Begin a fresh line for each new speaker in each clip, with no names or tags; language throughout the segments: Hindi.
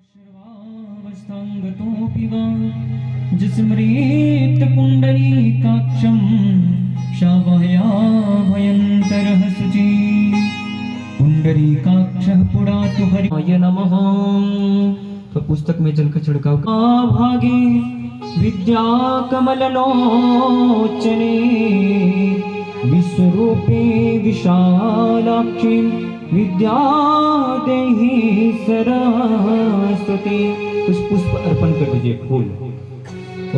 सर्वावस्थांगतोऽपि वा जिस्मरेत् पुण्डरीकाक्षं शावयाभयन्तरः शुचि पुण्डरीकाक्षः पुरातु हरियाय नमः। तो पुस्तक में जल का छिड़काव भागे विद्या कमललोचने विश्वरूपे विशालाक्षी विद्या देहि सरस्वती। कुछ पुष्प अर्पण कर दीजिए फूल।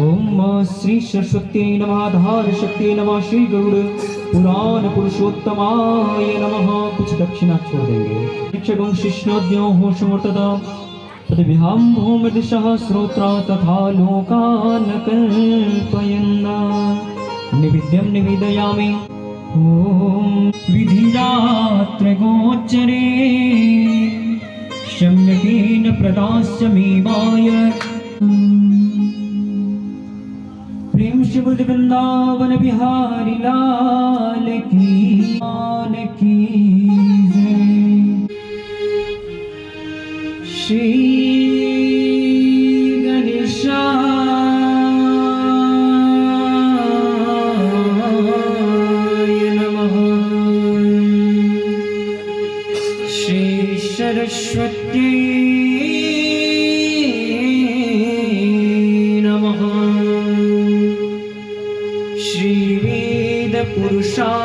ओम श्री सरस्वती नमः आधार शक्ति नमः श्री गरुड़ पुराण पुरुषोत्तमाय नमः। कुछ दक्षिणा छोड़ देंगे। शिक्षकं शिष्णोद्यो हो समर्तदा तद्विहां भूमिदिशः श्रोत्रा तथा लोकान् कल्पयन्ना निवेद्यं निवेदयामि। ओम विधिरात्र गोचरे शम्यकेन प्रदास्यमेवाय। प्रेम शिव वृंदावन बिहारी लाल की जय। श्री गणेशाय नमः। श्री सरस्वती नमः। श्री वेद पुरुषाय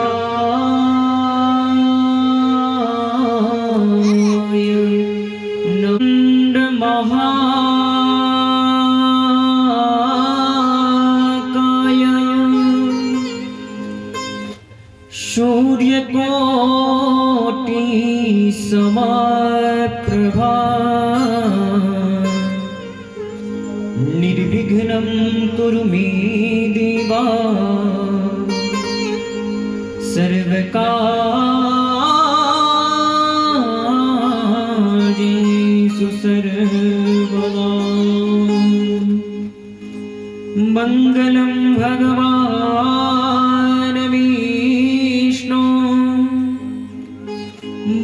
नंद महाकाय सूर्यकोटि समप्रभा निर्विघ्नं कुरु मे देवा सर्वकार्येषु सर्वदा। मंगलं भगवान् विष्णु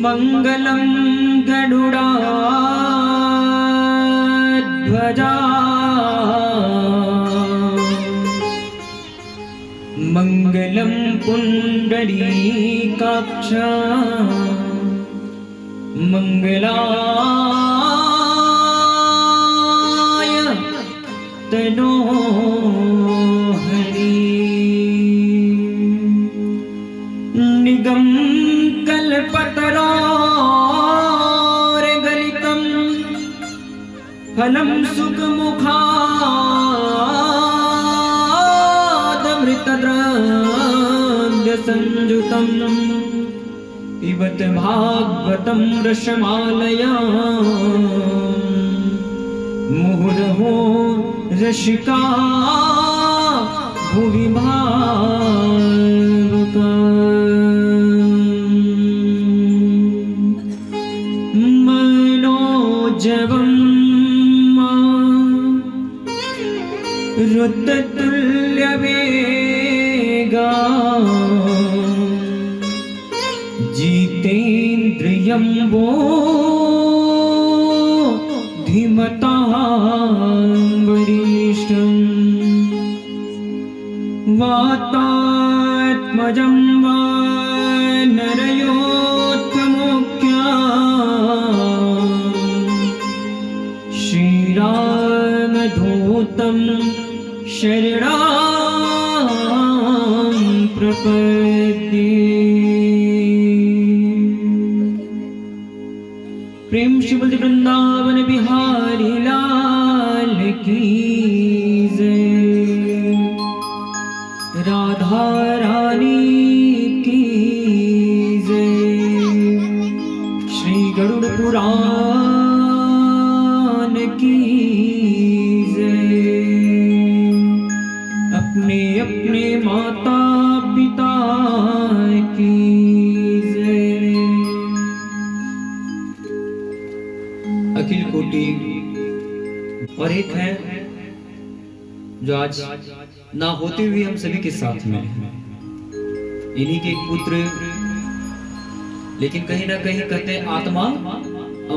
मंगलं गरुडाध्वजा मंगलं पुण्डरीकाक्ष मंगलाय तनोहरि। निगम कल्पतरोर्गलितं फलं सुखमुखादमृतद्रव्य संयुतं पिबत भागवतं रसमालया। मुहुर्हो रसिका भुवि भावुका। मनोजवं रुद्रतुल्यवेगा जितेन्द्रियं बुद्धिमतां वरिष्ठं वातात्मजं वानरयोत्तमोऽख्यां श्रीरामदूतं शरणां प्रपद्ये। प्रेम शिव वृंदावन बिहारी लाल की जय। राधा रानी की जय। श्री गरुड़ पुराण की जय। अपने अपने माता पिता की जय। अखिल कोटि और एक है जो आज ना होते हुए हम सभी के साथ में इन्हीं के एक पुत्र, लेकिन कहीं ना कहीं कहते हैं आत्मा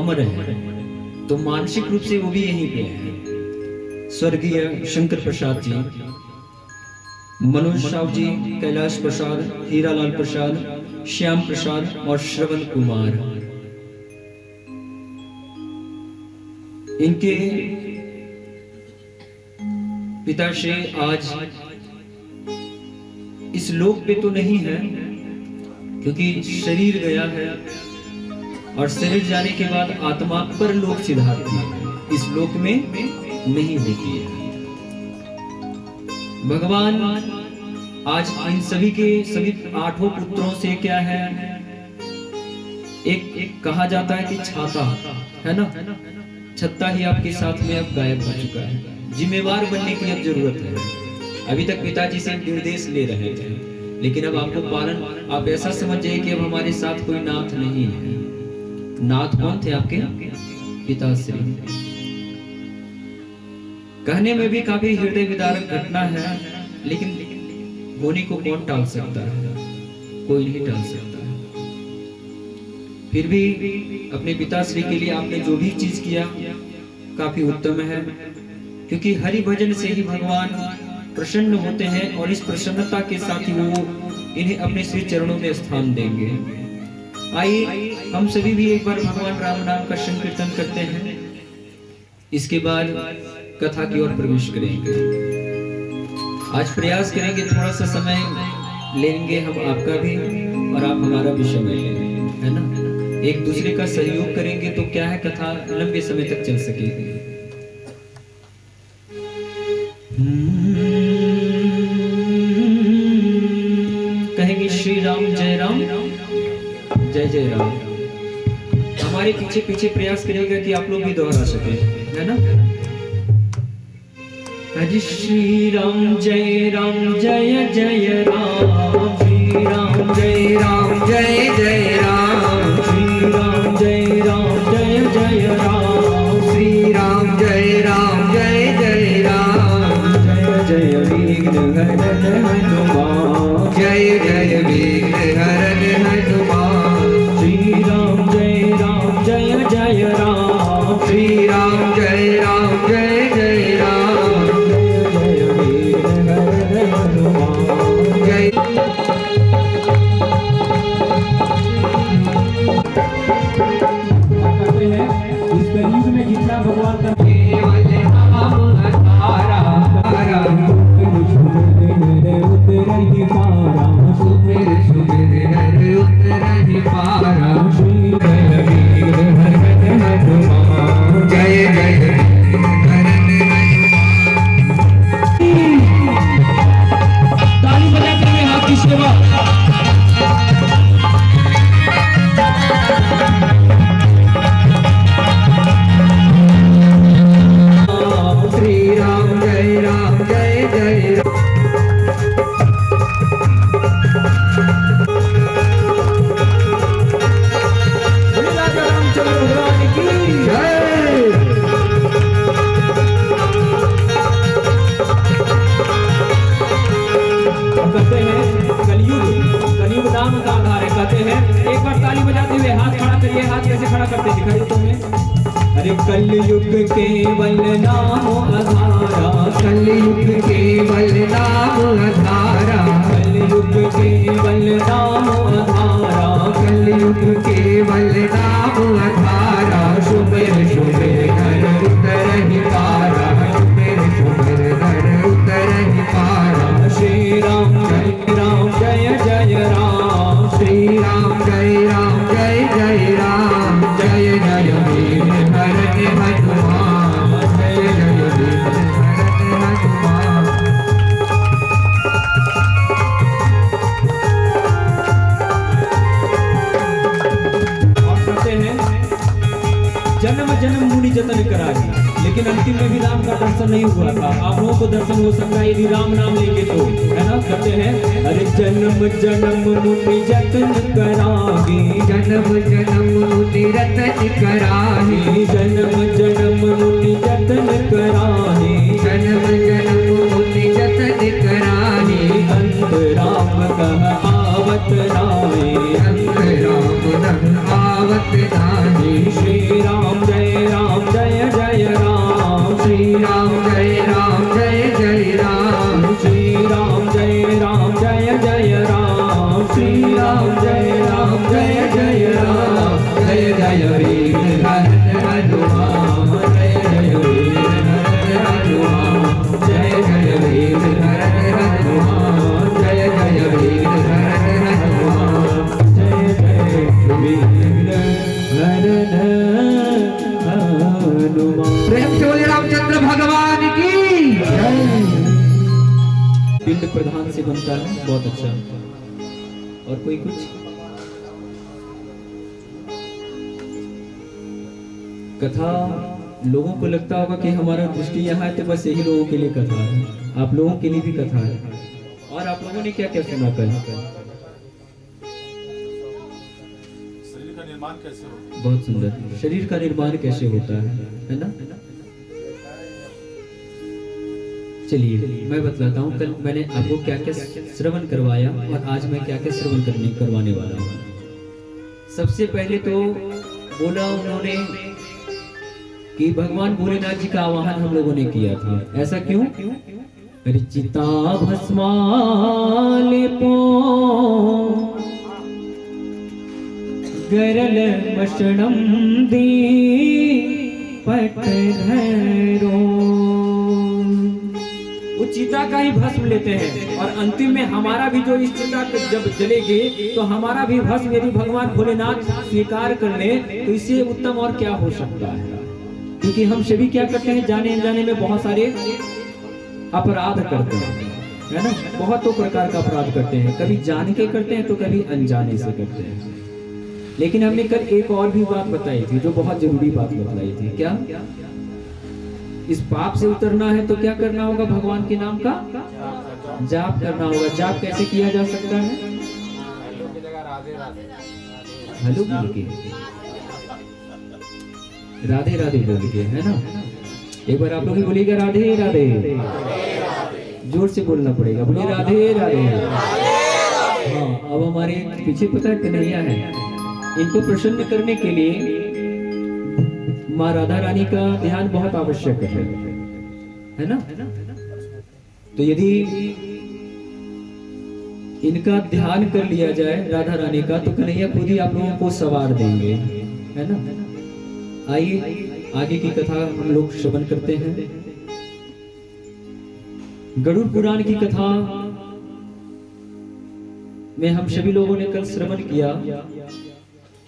अमर है। तो मानसिक रूप से वो भी यहीं पे हैं। स्वर्गीय शंकर प्रसाद जी, मनोज साहु जी, कैलाश प्रसाद, हीरालाल प्रसाद, श्याम प्रसाद और श्रवण कुमार। इनके पिताश्री आज इस लोक पे तो नहीं है, क्योंकि शरीर गया है और शरीर जाने के बाद आत्मा पर लोक सिधारती है, इस लोक में नहीं होती है। भगवान आज इन सभी के सभी 8 पुत्रों से क्या है, एक कहा जाता है कि छाता है ना, छत्ता ही आपके साथ में अब गायब हो चुका है। जिम्मेवार बनने की अब जरूरत है। अभी तक पिताजी से निर्देश ले रहे थे, लेकिन अब आपको पालन, आप ऐसा समझ जाइए कि अब हमारे साथ कोई नाथ नहीं है। नाथ कौन थे आपके? पिताश्री। कहने में भी काफी हृदय विदारक घटना है, लेकिन होने को कौन टाल सकता है? कोई नहीं टाल सकता। फिर भी अपने पिताश्री के लिए आपने जो भी चीज किया काफी उत्तम है, क्योंकि हरि भजन से ही भगवान प्रसन्न होते हैं और इस प्रसन्नता के साथ ही वो इन्हें अपने श्री चरणों में स्थान देंगे। आइए हम सभी भी एक बार भगवान राम नाम का संकीर्तन करते हैं, इसके बाद कथा की ओर प्रवेश करेंगे। आज प्रयास करेंगे, थोड़ा सा समय लेंगे हम आपका भी और आप हमारा भी समय लेंगे, है ना। एक दूसरे का सहयोग करेंगे तो क्या है, कथा लंबे समय तक चल सकेगी। कहेंगे श्री राम जय राम, जय जय राम। हमारे पीछे पीछे प्रयास करेगा कि आप लोग भी दोहरा सके, है ना। हरि श्री राम जय जय जय राम, श्री राम जय जय राम, श्री राम जय जय राम, श्री राम जय जय राम। जय जय विघ्न हरन हनुमान, जय जय विघ्न हरन हनुमान। श्री राम जय जय राम, श्री राम जय जय राम। जय जय विघ्न हरन हनुमान। जय इस कलयुग में जितना भगवान का ताली बजाते हुए हाथ की सेवा। कलयुग केवल नाम आधारा, कलयुग केवल नाम आधारा, कलयुग केवल नाम आधारा, कलयुग केवल नाम आधारा। सुमिर सुमिर घर उतरहि पारा, सुमिर सुमिर घर उतरहि पारा। श्री राम जय जय राम, श्री राम जय जय राम। जय जय वीर हरन हनुमान, जय जय वीर हरन हनुमान। और कहते हैं जन्म जन्म मुनि जतन कराई, लेकिन अंतिम में भी राम का दर्शन नहीं हुआ था। आप लोगों को दर्शन हो सकता है यदि राम नाम लेंगे तो, है ना। कहते हैं अरे जन्म जन्म मुनि जतन कराही, जन्म जन्म मुनि रतन कराही, जन्म जन्म मुनि जतन कराही, जन्म जन्म मुनि जतन कराही। अंत राम कह आवत नाहि, अंत राम कह आवत नाहि। श्री राम जय
रामचंद्र भगवान की
पिंड प्रधान से बनता है, बहुत अच्छा। और कोई कुछ कथा लोगों को लगता होगा कि हमारा दृष्टि यहाँ है तो बस यही लोगों के लिए कथा है, आप लोगों के लिए भी कथा है। और आप लोगों ने क्या क्या सुना कल?
शरीर का निर्माण कैसे होता है?
बहुत सुंदर, शरीर का निर्माण कैसे होता है ना? चलिए मैं बतलाता हूँ, कल मैंने आपको क्या क्या श्रवण करवाया और आज मैं क्या क्या श्रवण करवाने वाला हूँ। सबसे पहले तो बोला उन्होंने कि भगवान भोलेनाथ जी का आवाहन हम लोगों ने किया था। ऐसा क्यों? चिता भस्माले पो गरल मशणम दी पटधरो। वो चिता का ही भस्म लेते हैं और अंतिम में हमारा भी जो इस चिता जब जलेगी तो हमारा भी भस्म यदि भगवान भोलेनाथ स्वीकार कर ले तो इससे उत्तम और क्या हो सकता है। क्योंकि हम सभी क्या करते हैं, जाने अनजाने में बहुत सारे अपराध करते हैं, है ना? बहुत तो प्रकार का अपराध करते हैं, कभी जान के करते हैं तो कभी अनजाने से करते हैं। लेकिन हमने कल एक और भी बात बताई थी जो बहुत जरूरी बात बताई थी। क्या? इस पाप से उतरना है तो क्या करना होगा? भगवान के नाम का जाप करना होगा। जाप कैसे किया जा सकता है? हेलो बोल के, राधे राधे बोल के, है ना? एक बार आप लोग भी बोलिएगा राधे राधे, जोर से बोलना पड़ेगा, बोलिए राधे राधे। हाँ, अब हमारे पीछे पता है कन्हैया है, इनको प्रसन्न करने के लिए माँ राधा रानी का ध्यान बहुत आवश्यक है ना? तो यदि इनका ध्यान कर लिया जाए राधा रानी का तो कन्हैया खुद ही आप लोगों को सवार देंगे, है ना? आइए आगे की कथा हम लोग श्रवण करते हैं। गरुड़ पुराण की कथा में हम सभी लोगों ने कल श्रवण किया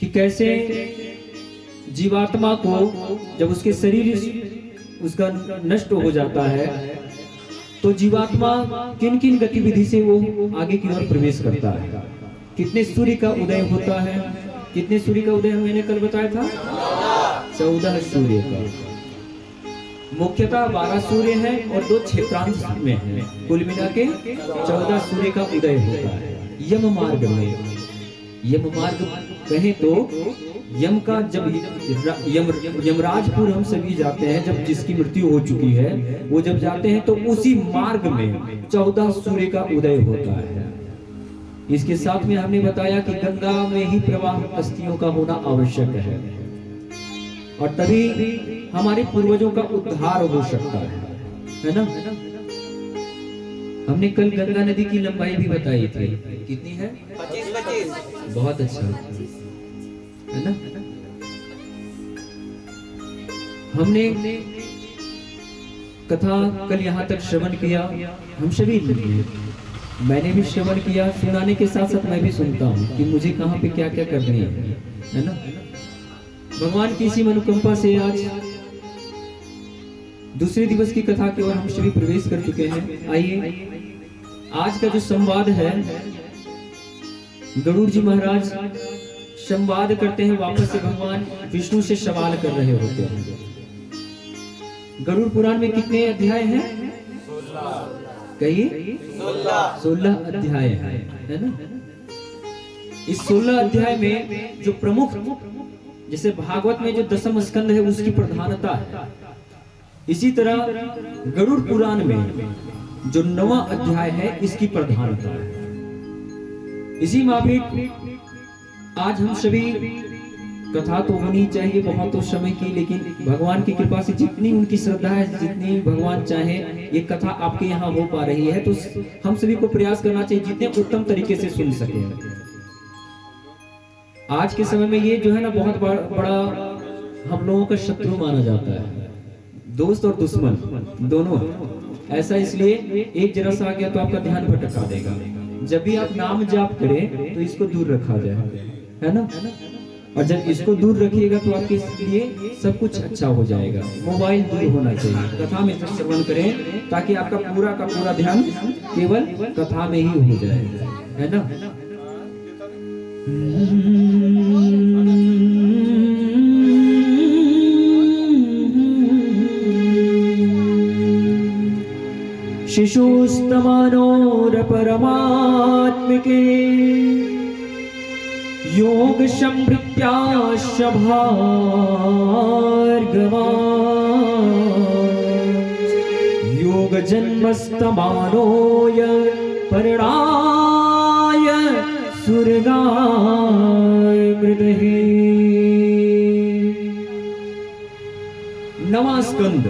कि कैसे जीवात्मा को जब उसके शरीर उसका नष्ट हो जाता है तो जीवात्मा किन किन गतिविधि से वो आगे की ओर प्रवेश करता है। कितने सूर्य का उदय होता है? कितने सूर्य का उदय मैंने कल बताया था? 14 सूर्य का। मुख्यतः 12 सूर्य है और 2 क्षेत्रांश में है, कुल मिला के 14 सूर्य का उदय होता है यम मार्ग में। यम मार्ग कहें तो यम का जब यमराजपुर हम सभी जाते हैं, जब जिसकी मृत्यु हो चुकी है वो जब जाते हैं तो उसी मार्ग में 14 सूर्य का उदय होता है। इसके साथ में हमने बताया कि गंगा में ही प्रवाह अस्थियों का होना आवश्यक है और तभी हमारे पूर्वजों का उद्धार हो सकता है ना? हमने कल गंगा नदी की लंबाई भी बताई थी, कितनी है? 25। बहुत अच्छा, है ना? हमने कथा कल यहाँ तक श्रवण किया, हम सभी मैंने भी श्रवण किया, सुनाने के साथ साथ मैं भी सुनता हूँ कि मुझे कहाँ पे क्या क्या करनी है ना? भगवान की इसी अनुकंपा से आज दूसरे दिवस की कथा की ओर हम सभी प्रवेश कर चुके हैं। आइए आज का जो संवाद है, गरुड़ जी महाराज संवाद करते हैं, वापस से भगवान विष्णु से सवाल कर रहे होते हैं। गरुड़ पुराण में कितने अध्याय हैं? 16। कहिए 16 अध्याय है ना? इस 16 अध्याय में जो प्रमुख, जैसे भागवत में जो 10वां स्कंद है उसकी प्रधानता है, इसी तरह गरुड़ पुराण में जो 9वां अध्याय है इसकी प्रधानता है। इसी माफिक आज हम सभी, कथा तो होनी चाहिए बहुत तो समय की, लेकिन भगवान की कृपा से जितनी उनकी श्रद्धा है, जितनी भगवान चाहे ये कथा आपके यहाँ हो पा रही है, तो हम सभी को प्रयास करना चाहिए जितने उत्तम तरीके से सुन सके। आज के समय में ये जो है ना बहुत बड़ा हम लोगों का शत्रु माना जाता है, दोस्त और दुश्मन दोनों। ऐसा इसलिए एक जरा सा आ गया तो आपका ध्यान भटका देगा। जब भी आप नाम जाप करें तो इसको दूर रखा जाए, है ना। और जब इसको दूर रखिएगा तो आपके लिए सब कुछ अच्छा हो जाएगा। मोबाइल दूर होना चाहिए, कथा में श्रवण करें ताकि आपका पूरा का पूरा ध्यान केवल कथा में ही हो जाए, है ना। शिशुस्तमानोर परमात्मिके योग संभृत्याश्च भार्गवा योग जन्मस्तमानोय परणाय सुरगाय मृदहे। नवा स्कंद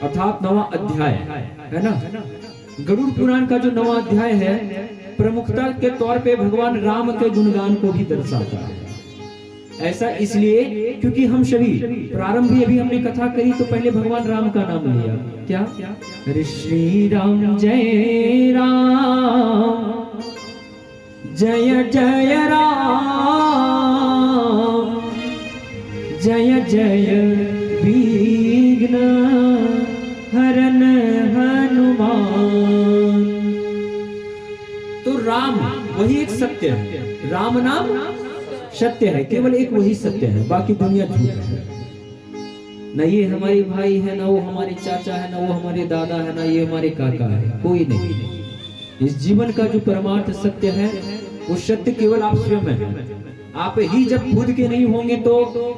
अर्थात नवा अध्याय, है ना। गरुड़ पुराण का जो नवा अध्याय है प्रमुखता के तौर पे भगवान राम के गुणगान को भी दर्शाता है। ऐसा इसलिए क्योंकि हम सभी प्रारंभ भी अभी हमने कथा करी तो पहले भगवान राम का नाम लिया। क्या? हरे श्री राम जय राम, जय जय राम, जय जय विघ्न हरन हनुमान। तो राम वही एक सत्य है, राम नाम सत्य है, केवल एक वही सत्य है, बाकी दुनिया झूठ है। ना ये हमारे भाई है, ना वो हमारे चाचा है, ना वो हमारे दादा है, ना ये हमारे काका है, कोई नहीं। इस जीवन का जो परमार्थ सत्य है वो सत्य केवल आप स्वयं है। आप ही जब खुद के नहीं होंगे तो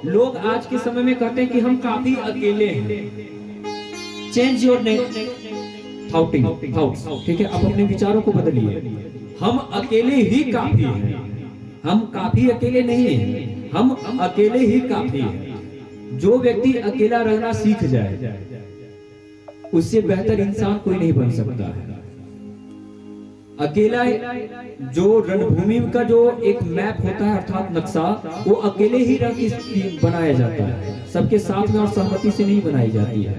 लोग आज के समय में कहते हैं कि हम काफी अकेले हैं। चेंज योर थॉट्स, ठीक है। आप अपने विचारों को बदलिए। हम अकेले ही काफी हैं, हम काफी अकेले नहीं हैं, हम अकेले ही काफी हैं। जो व्यक्ति अकेला रहना सीख जाए उससे बेहतर इंसान कोई नहीं बन सकता है। अकेला जो रणभूमि का जो एक मैप होता है अर्थात नक्शा, वो अकेले ही रंग बनाया जाता है, सबके साथ में और सहमति से नहीं बनाई जाती है।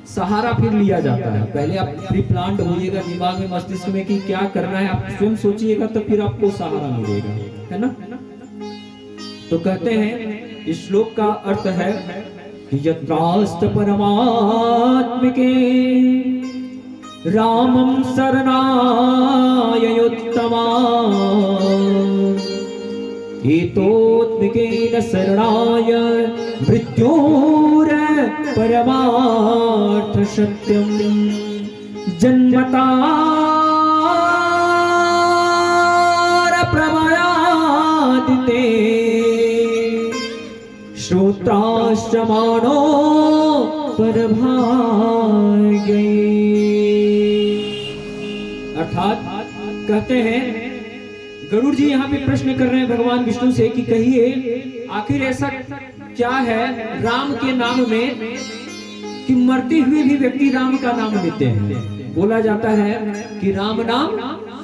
सहारा फिर लिया जाता है। पहले आप प्री प्लान्ड होइएगा दिमाग में, मस्तिष्क में कि क्या करना है, आप स्वयं सोचिएगा तो फिर आपको सहारा मिलेगा, है ना। तो कहते हैं इस श्लोक का अर्थ है कि यत्रास्त परमात्मिके रामं शरणायुत्तमा एतोत्मिकेन शरणाय मृत्योर परमार्थ सत्यम जन्मतार प्रमयादिते श्रोत्राश्रमाणो परभागे। अर्थात कहते हैं गरुड़ जी यहाँ पे प्रश्न कर रहे हैं भगवान विष्णु से कि कहिए आखिर ऐसा क्या है राम के नाम में कि मरते हुए भी व्यक्ति राम का नाम लेते हैं। बोला जाता है कि राम नाम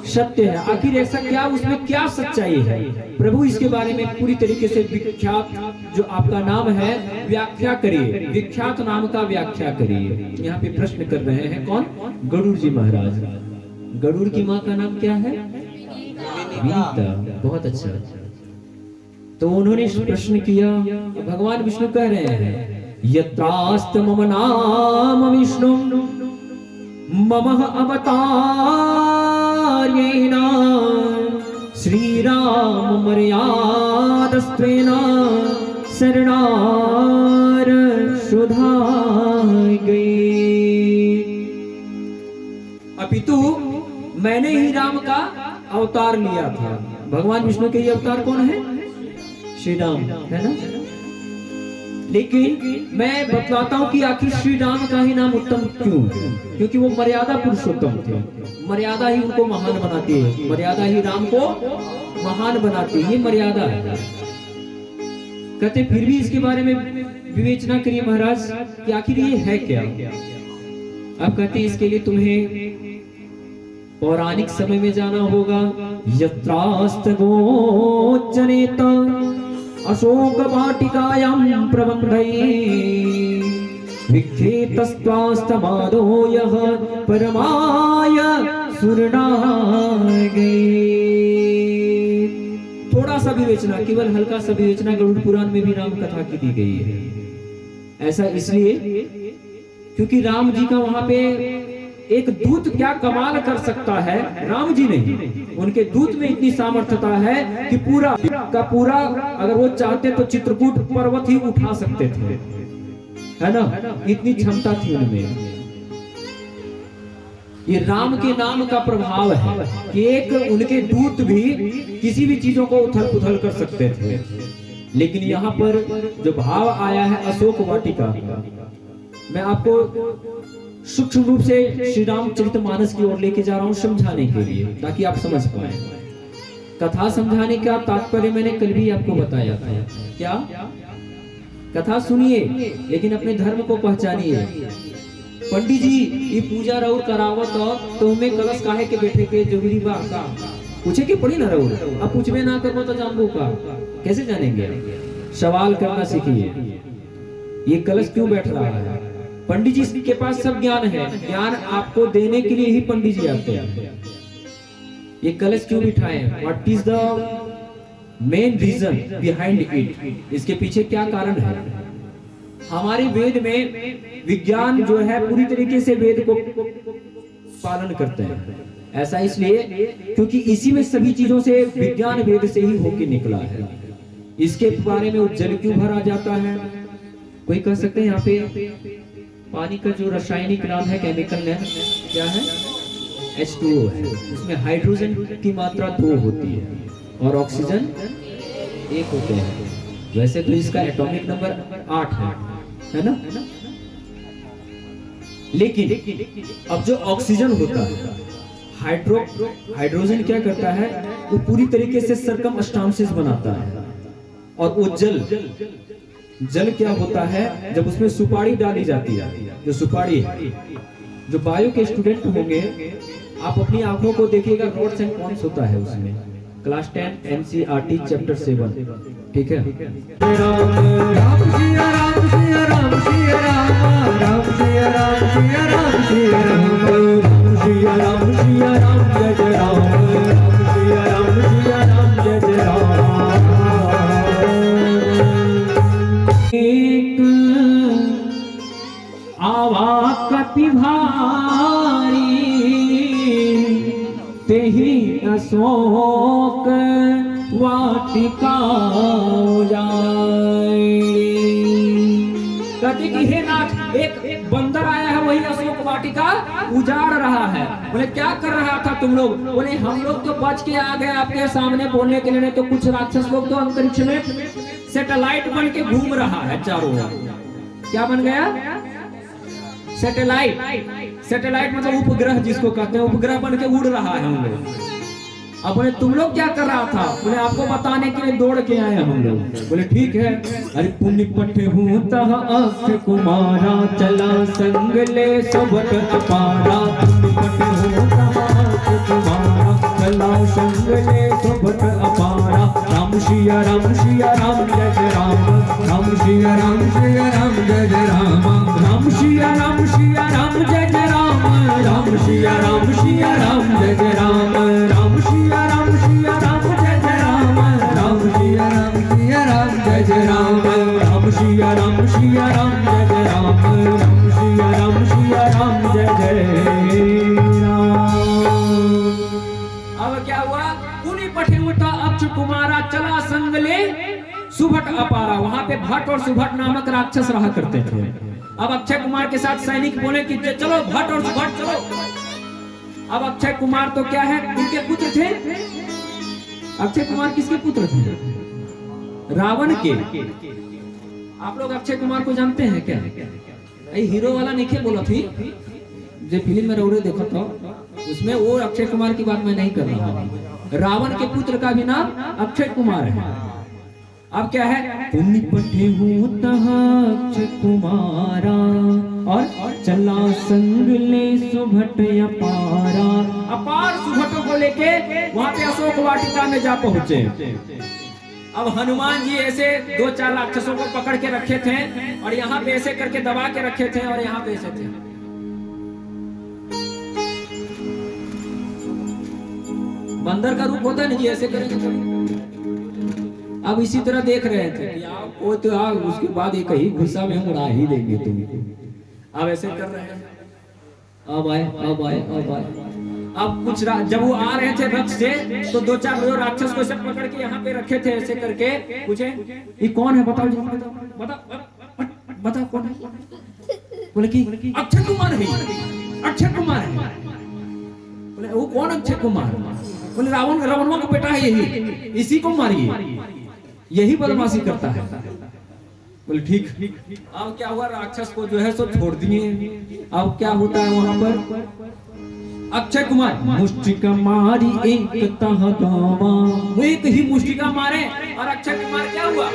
सत्य है, आखिर ऐसा क्या, उसमें क्या सच्चाई है। प्रभु इसके बारे में पूरी तरीके से विख्यात जो आपका नाम है व्याख्या करिए, विख्यात नाम का व्याख्या करिए। यहाँ पे प्रश्न कर रहे हैं कौन? गरुड़ जी महाराज। गरुड़ की माँ का नाम क्या है? विनीता। बहुत अच्छा। तो उन्होंने प्रश्न किया, भगवान विष्णु कह रहे हैं यत्रास्त मम नाम विष्णु मम अवतार्येण श्रीराम मर्यादस्त्वेन शरणार शुधाय गए। अपितु मैंने ही राम का अवतार लिया था। भगवान विष्णु के ये अवतार कौन है? श्री राम, है ना। लेकिन मैं बतलाता हूं कि आखिर श्री राम का ही नाम उत्तम क्यों है? क्योंकि वो मर्यादा पुरुषोत्तम थे। मर्यादा ही उनको महान बनाती है, मर्यादा ही राम को महान बनाती है, ये मर्यादा है। कहते फिर भी इसके बारे में विवेचना करिए महाराज कि आखिर ये है क्या। अब कहते इसके लिए तुम्हें पौराणिक समय में जाना होगा। यत्रास्त गोचरेत
अशोक वाटिकायां प्रबन्धये विख्यातस्त्वास्तमादो यः परमाय सुरनागे। थोड़ा सा विवेचना, केवल हल्का सा विवेचना गरुड़ पुराण में भी राम कथा की दी गई है। ऐसा इसलिए क्योंकि राम जी का वहां पे एक दूत क्या कमाल कर सकता है, राम जी नहीं, उनके दूत में इतनी सामर्थ्यता है कि पूरा का पूरा अगर वो चाहते तो चित्रकूट पर्वत ही उठा सकते थे, है ना, इतनी क्षमता थी उनमें। ये राम के नाम का प्रभाव है कि एक उनके दूत भी किसी भी चीजों को उथल पुथल कर सकते थे। लेकिन यहाँ पर जो भाव आया है अशोक वाटिका, मैं आपको सूक्ष्म रूप से श्री रामचरितमानस की ओर लेके जा रहा हूँ समझाने के लिए, ताकि आप समझ पाए। कथा समझाने का तात्पर्य मैंने कल भी आपको बताया था। क्या? कथा सुनिए लेकिन अपने धर्म को पहचानिए। पंडित जी ये पूजा रउर करावत तो हमें कलश काहे के बैठे के जरूरी बा का पूछे के पड़ी ना रउर, अब पूछबे ना करबो तो जानबो का, कैसे जानेंगे? सवाल करना सीखिए। ये कलश क्यों बैठ रहा है? पंडित जी के पास सब ज्ञान है, ज्ञान आपको देने के लिए ही पंडित जी आते हैं। ये कलश क्यों बिठाए? What is the main reason behind it? इसके पीछे क्या कारण है? हमारे वेद में विज्ञान जो है पूरी तरीके से वेद को पालन करते हैं। ऐसा इसलिए क्योंकि इसी में सभी चीजों से विज्ञान वेद से ही होके निकला है। इसके बारे में जल क्यों भरा जाता है? कोई कह सकते हैं यहाँ पे पानी का जो रासायनिक नाम है, केमिकल नेम क्या है? H2O है। उसमें हाइड्रोजन की मात्रा 2 होती है और ऑक्सीजन 1 होते हैं। वैसे तो इसका एटॉमिक नंबर 8 है ना? लेकिन अब जो ऑक्सीजन होता है, हाइड्रोजन क्या करता है? वो पूरी तरीके से सरकमस्टांसेस बनाता है। और वो जल क्या होता है? जब उसमें सुपारी डाली जाती है, जो सुपारी है, जो बायो के स्टूडेंट होंगे आप अपनी आंखों को देखिएगा, रोड्स एंड पॉन्ड्स होता है उसमें, क्लास 10 NCERT चैप्टर 7, ठीक है? राम राम सिया राम सिया राम सिया राम राम सिया राम सिया राम सिया राम राम सिया राम सिया राम जय जय राम राम सिया राम सिया राम जय जय राम। एक आवा कपि भारी तेहि अशोक वाटिका कहते कि हे नाथ, एक बंदर आया है, वही अशोक वाटिका उजाड़ रहा है। बोले क्या कर रहा था तुम लोग? बोले हम लोग तो बच के आ गए आपके सामने बोलने के लिए, नहीं तो कुछ राक्षस लोग तो अंतरिक्ष में सैटेलाइट बन के घूम रहा है चारों ओर। क्या बन गया? सैटेलाइट। सैटेलाइट मतलब उपग्रह जिसको कहते हैं, उपग्रह बन के उड़ रहा है हम लोग। अब बोले तुम लोग क्या कर रहा था? बोले आपको बताने के लिए दौड़ के आए हम लोग। बोले ठीक है। अरे पुण्य पठे हूँ तह अक्षय कुमारा, चला संग ले सबट अपारा। पुण्य पठे हूँ तह अक्षय कुमारा, चला संग ले सबट अपारा। राम सिया राम सिया राम जय जय राम, राम सिया राम सिया राम जय जय राम, राम सिया राम सिया राम जय जय राम, राम सिया राम सिया राम जय जय राम, राम सिया राम सिया राम जय जय राम, राम सिया राम सिया राम जय जय राम, राम सिया राम सिया राम जय जय राम, राम सिया राम सिया राम जय जय राम। अब क्या हुआ? पुनि पठे उठा अक्षय कुमारा, चला संग ले सुभट अपारा। वहां पे भट्ट और सुभट नामक राक्षस रहा करते थे। अब अक्षय कुमार के साथ सैनिक बोले कि चलो भट्ट और सुभट चलो। अब अक्षय कुमार तो क्या है, इनके पुत्र थे। अक्षय कुमार किसके पुत्र थे? रावण के। आप लोग अक्षय कुमार को जानते हैं क्या? हीरो वाला नहीं बोला थी जो फिल्म में रौरे देखा था, उसमें वो अक्षय कुमार की बात मैं नहीं कर रहा हूँ। रावण के पुत्र का भी नाम अक्षय कुमार है। अब क्या है? पुण्य पठे हूँ तह अक्षय कुमारा, और चला संग ले सुभट अपारा। अपार सुभटों को लेके वहां पे अशोक वाटिका में जा पहुंचे। अब हनुमान जी ऐसे 2-4 राक्षसों को पकड़ के रखे थे और यहाँ पे ऐसे करके दबा के रखे थे और यहाँ पे ऐसे थे। बंदर का रूप होता नहीं जी, ऐसे करेंगे तो। अब इसी तरह देख रहे थे कि आप वो तो आप उसके बाद एक ही गुस्सा में हम उड़ा ही देंगे तुमको। अब ऐसे कर रहे हैं, अब आए अब आए अब आए। अब कुछ जब वो आ रहे थे रथ से तो 2-4 जो राक्षस को सब पकड़ के यहाँ पे रखे थे ऐसे करके। पूछे ये कौन है, बताओ बताओ बताओ कौन है। बोले कि अक्षय कुमार है, अक्षय कुमार है। बोले वो कौन अक्षय कुमार। बोले रावण का बेटा है, यही इसी को मारिए, यही बदमाशी करता है। बोले ठीक। अब क्या हुआ, राक्षस को जो है सो छोड़ दिए। अब क्या होता है वहां पर, अक्षय कुमार मुष्टिका मारी एक तह गावा, वो एक ही मुष्टिका मारे और अक्षय कुमार क्या हुआ,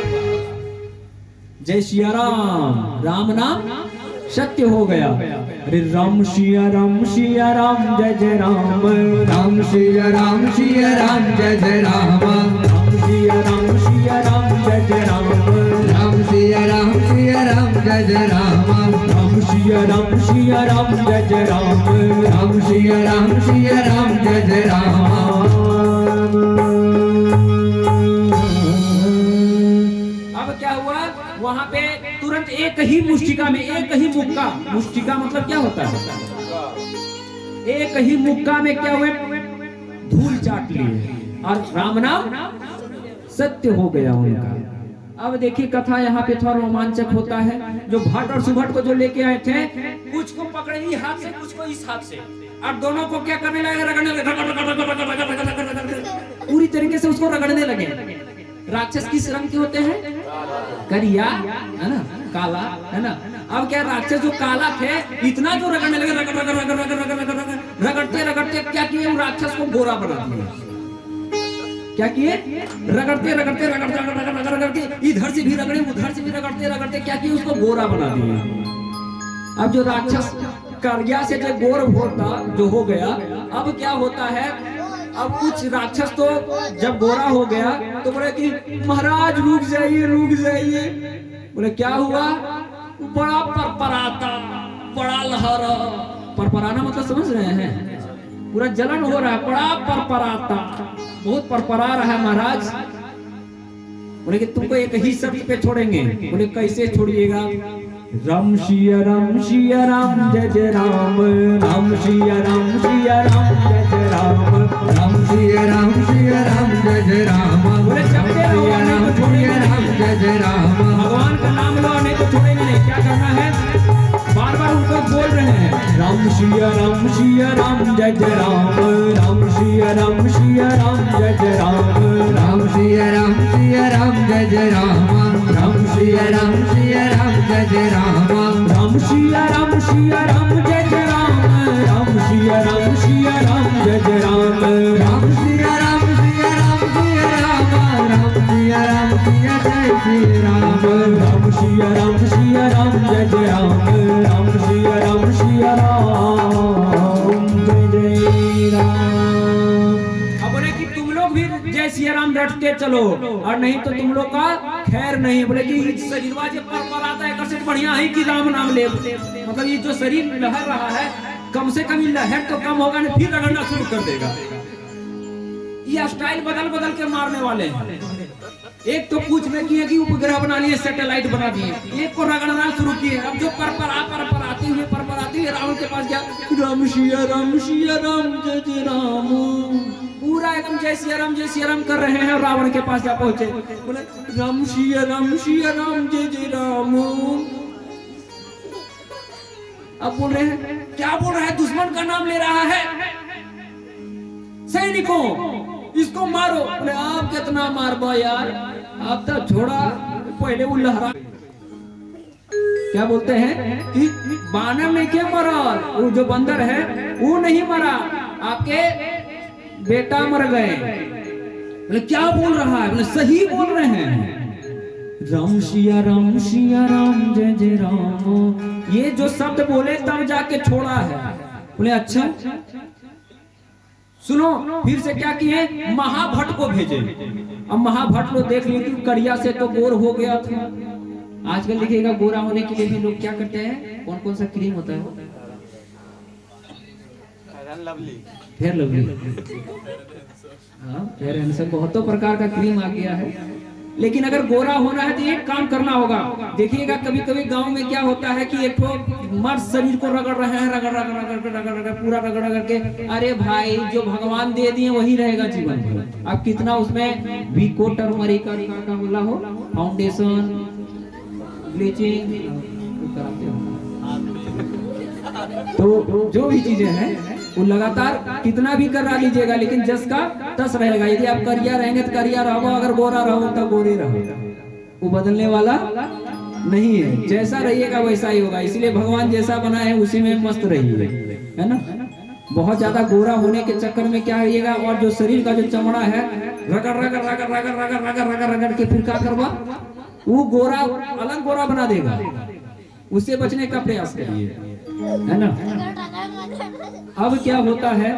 जय सिया राम, राम नाम सत्य हो गया। अरे राम सिया राम जय जय राम,
राम सिया राम जय जय राम,
राम सिया राम जय जय राम,
राम सिया राम जय जय राम,
राम सिया राम जय जय राम,
राम सिया राम जय जय राम।
अब क्या हुआ वहां पे, तुरंत एक ही मुष्टिका में, एक ही मुक्का, मुष्टिका मतलब क्या होता है, एक ही मुक्का में क्या हुए, धूल चाट लिए और राम नाम सत्य हो गया उनका। अब देखिए कथा यहाँ पे थोड़ा रोमांचक होता है। जो भट्ट और सुभट को जो लेके आए थे, कुछ को पकड़े इस हाथ से, कुछ को इस हाथ से, और दोनों को क्या करने लगे, रगड़ने लगे, पूरी तरीके से उसको रगड़ने लगे। राक्षस किस रंग के होते हैं, करिया है ना, काला है ना। अब क्या राक्षस जो काला थे, इतना जो रगड़ने लगे, रगड़ते रगड़ते क्या किए, राक्षस को गोरा बना दिया। क्या किए, रगड़ते रगड़ते रगड़ते रगड़ते इधर से भी रगड़े, उधर से भी रगड़ते रगड़ते क्या किए, उसको गोरा बना दिया। अब जो राक्षस करिया से जो गोर होता जो हो गया, अब क्या होता है, अब कुछ राक्षस तो जब गोरा हो गया तो बोले कि महाराज रुक जाइए रुक जाइए। बोले क्या हुआ, बड़ा परपराता, बड़ा लहरा, परपराना मतलब समझ रहे हैं, पूरा जलन हो रहा है, बड़ा परपराता, बहुत परपरा रहा है महाराज। बोले कि तुमको एक ही शर्त पे छोड़ेंगे। बोले कैसे छोड़िएगा, राम सिया राम जय जय राम, राम सिया राम जय जय राम,
राम सिया राम जय जय राम,
बोले जपते रहो नहीं तो छोड़ेंगे नहीं,
जय जय राम।
भगवान का नाम लो नहीं तो छोड़ेंगे नहीं। क्या करना है, बार बार उनको बोल रहे हैं, राम सिया राम जय जय राम, राम सिया राम जय जय राम,
राम सिया राम जय जय राम, राम सिया राम जय जय राम,
राम सिया राम जय जय राम, राम सिया राम जय जय राम,
राम सिया राम राम सिया राम जय श्री राम,
राम सिया राम जय जय राम, राम सिया राम जय जय राम। अब बोले कि तुम लोग भी जय सिया राम रटते चलो और नहीं तो तुम लोग का खैर नहीं। बोले कि शरीरवा जो पर आता है कैसे बढ़िया है कि राम नाम ले, मतलब ये जो शरीर लहर रहा है, कम से कम लहर तो कम होगा नहीं, फिर रगड़ना शुरू कर देगा। ये स्टाइल बदल बदल के मारने वाले हैं। एक तो पूछ में किए कि उपग्रह बना लिए, सैटेलाइट बना दिए, एक को रगड़ना शुरू किए। अब जो पर आती हुए रावण के पास गया, राम सिया राम जय जय राम, पूरा एकदम जय सिया राम कर रहे हैं। रावण के पास जा पहुंचे, बोले राम सिया राम जय जय राम। अब बोल रहे हैं, क्या बोल रहा है, दुश्मन का नाम ले रहा है। सैनिकों इसको मारो। बोले आप कितना मारबो यार, आप तो छोड़ा, पहले वो लहरा। क्या बोलते हैं कि बानर नहीं क्या मरा, वो जो बंदर है वो नहीं मरा, आपके बेटा मर गए। बोले क्या बोल रहा है, बोले सही बोल रहे हैं, राम सिया राम जय जय राम। ये जो शब्द बोले तब जाके छोड़ा है। बोले अच्छा सुनो, फिर से क्या किए, महाभट्ट को भेजे। अब महाभट्ट को देख लिए कि करिया से तो गोर हो गया था। आजकल देखिएगा गोरा होने के लिए भी लोग क्या करते हैं, कौन कौन सा क्रीम होता है वो, फेयर लवली, हाँ फेयर हैंडसम, बहुतों प्रकार का क्रीम आ गया है। लेकिन अगर गोरा होना है तो एक काम करना होगा। देखिएगा कभी कभी गांव में क्या होता है कि एक तो मर्द शरीर को रगड़ रहे हैं, रगड़ रगड़ रगड़ रगड़ रगड़ पूरा रगड़ रगड़ के, अरे भाई जो भगवान दे दिए वही रहेगा जीवन भर। अब कितना उसमें वीको टर्मरिक का बोला हो, फाउंडेशन, ब्लीचिंग कराते हो, तो जो भी चीजें हैं वो लगातार कितना भी करा लीजिएगा, लेकिन जस का तस रहेगा। यदि आप करिया रहेंगे तो करिया रहो, अगर गोरा रहो तो गोरे रहो, वो बदलने वाला नहीं है। जैसा रहिएगा वैसा ही होगा। इसलिए भगवान जैसा बना है उसी में मस्त रहिए, है ना। बहुत ज्यादा गोरा होने के चक्कर में क्या रहिएगा, और जो शरीर का जो चमड़ा है रगड़ रगड़ रगड़ रगड़ रगड़ रगड़ रगड़ रगड़ के फिर क्या करवा, वो गोरा अलग गोरा बना देगा। उससे बचने का प्रयास करिए, है ना। अब क्या होता है,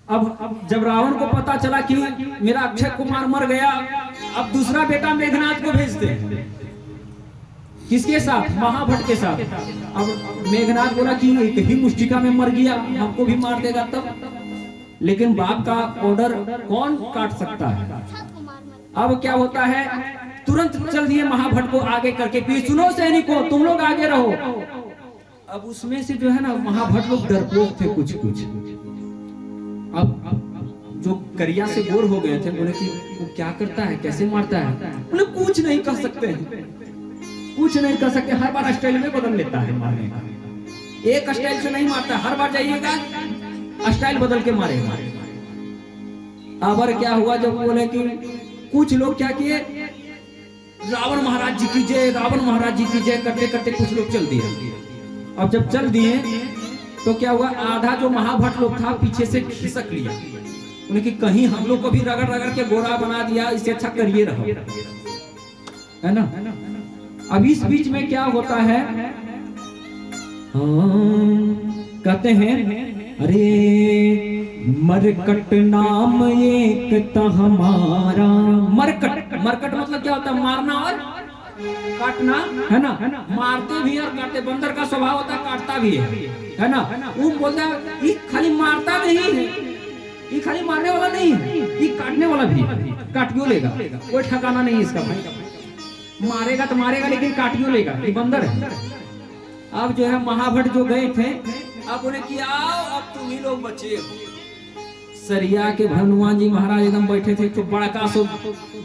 अब जब रावण को पता चला कि मेरा अक्षय कुमार मर गया, अब दूसरा बेटा मेघनाथ को भेजते हैं। किसके साथ, महाभट्ट के साथ। अब मेघनाथ बोला कि एक ही मुष्टिका में मर गया, हमको भी मार देगा तब। लेकिन बाप का ऑर्डर कौन काट सकता है। अब क्या होता है, तुरंत चल दिए महाभट्ट को आगे करके, फिर सुनो सैनिकों तुम लोग आगे रहो। अब उसमें से जो है ना महाभट्ट लोग डरपोक थे कुछ कुछ। अब जो करिया से गोर हो गए थे, बोले कि वो क्या करता है, कैसे मारता है, बोले कुछ नहीं कर सकते हैं, कुछ नहीं कर सकते। हर बार स्टाइल में बदल लेता है मारने का, एक स्टाइल से नहीं मारता, हर बार जाइएगा स्टाइल बदल के मारेगा। अब क्या हुआ, जब बोले कि कुछ लोग क्या किए, रावण महाराज जी की जय, रावण महाराज जी की जय करते करते कुछ लोग चल दिए। अब जब चल दिए तो क्या हुआ, आधा जो महाभट्ट लोग था पीछे से खिसक लिया, उन्हें कि कहीं हम लोग को भी रगड़ रगड़ के गोरा बना दिया, इससे अच्छा करिए रहो, है ना। अब इस बीच में क्या होता है, कहते हैं अरे मरकट नाम एक था हमारा। मरकट, मरकट मतलब क्या होता है, मारना और काटना, है ना। मारते भी और काटते, बंदर का स्वभाव होता है काटता भी है ना। वो बोलता है ये खाली मारता नहीं है, ये खाली मारने वाला नहीं है, ये काटने वाला भी है, काटियो लेगा, कोई ठिकाना नहीं इसका भाई। मारेगा तो मारेगा लेकिन काटियो लेगा, ये बंदर है। अब जो है महाभट्ट जो गए थे, अब उन्हें किया अब तुम ही लोग बचे हो। सरिया के हनुमान जी महाराज एकदम बैठे थे, तो बड़ा का सो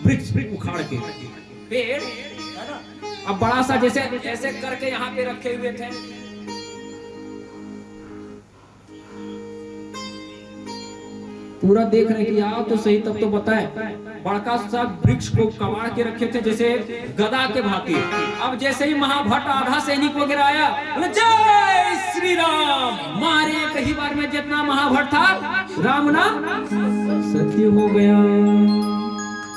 वृक्ष उखाड़ के पेड़, अब बड़ा सा जैसे ऐसे करके यहाँ पे रखे हुए थे। पूरा देख रहे कि आओ तो सही, तब तो बताए। बड़का सा वृक्ष को कबाड़ के रखे थे जैसे गदा के भांति। अब जैसे ही महाभट्ट आधा सैनिक वगैरह आया, जय श्री राम, मारे कई बार में जितना महाभट्ट था, राम नाम सत्य हो गया।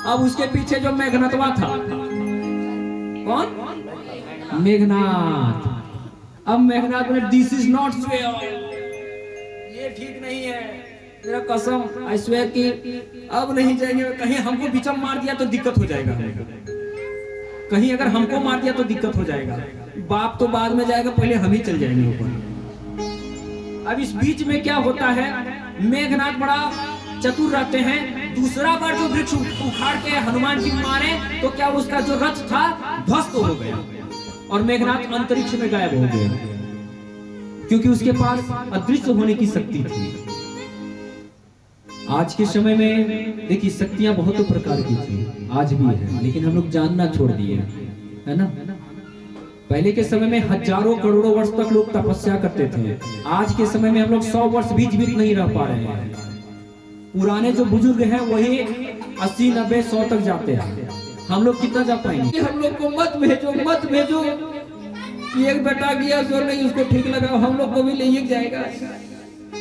अब उसके पीछे जो मेघनाथवा था, कौन, मेघनाथ। अब मेघनाथ बोले दिस इज नॉट फेयर, ये ठीक नहीं है, मेरा कसम आई स्वेयर कि अब नहीं जाएंगे। कहीं हमको बिचम मार दिया तो दिक्कत हो जाएगा, कहीं अगर हमको मार दिया तो दिक्कत हो जाएगा। बाप तो बाद में जाएगा, पहले हम ही चल जाएंगे ऊपर। अब इस बीच में क्या होता है, मेघनाथ बड़ा चतुर रहते हैं। दूसरा बार जो वृक्ष उखाड़ के हनुमान जी मारे तो क्या उसका जो रथ था ध्वस्त हो गया और मेघनाथ अंतरिक्ष में गायब हो गया, क्योंकि उसके पास अदृश्य होने की शक्ति थी। आज के समय में देखिए शक्तियां बहुत प्रकार की थी, आज भी है, लेकिन हम लोग जानना छोड़ दिए, है ना। पहले के समय में हजारों करोड़ों वर्ष तक लोग तपस्या करते थे, आज के समय में हम लोग 100 वर्ष भी जीवित नहीं रह पा रहे हैं। पुराने जो बुजुर्ग हैं वही 80, 90, 100 तक जाते हैं, हम लोग कितना जा पाएंगे। हम लोग को मत भेजो, मत भेजो, एक बेटा गया सो नहीं उसको ठीक लगा, हम लोग को भी ले जाएगा,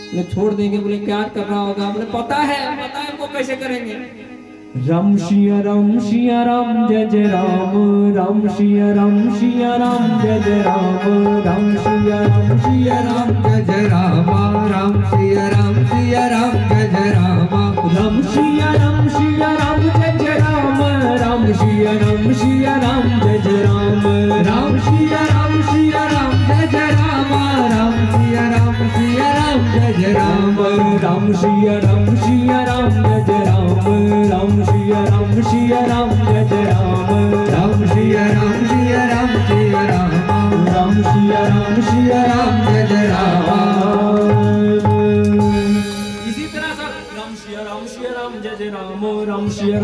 बोले छोड़ देंगे। बोले क्या कर रहा होगा, बोले पता है हमको कैसे करेंगे, राम सिया राम जय जय राम, राम सिया राम जय जय राम, राम सिया राम
जय जय राम, राम सिया राम जय जय राम,
राम सिया राम जय जय राम, राम सिया राम जय जय राम,
राम सिया राम जय जय राम, राम सिया राम जय जय राम,
राम सिया राम जय जय राम, राम सिया राम जय जय राम,
राम सिया राम जय राम,
राम सिया राम
जय जय राम।
इसी तरह सब राम सिया राम जय जय राम, राम सिया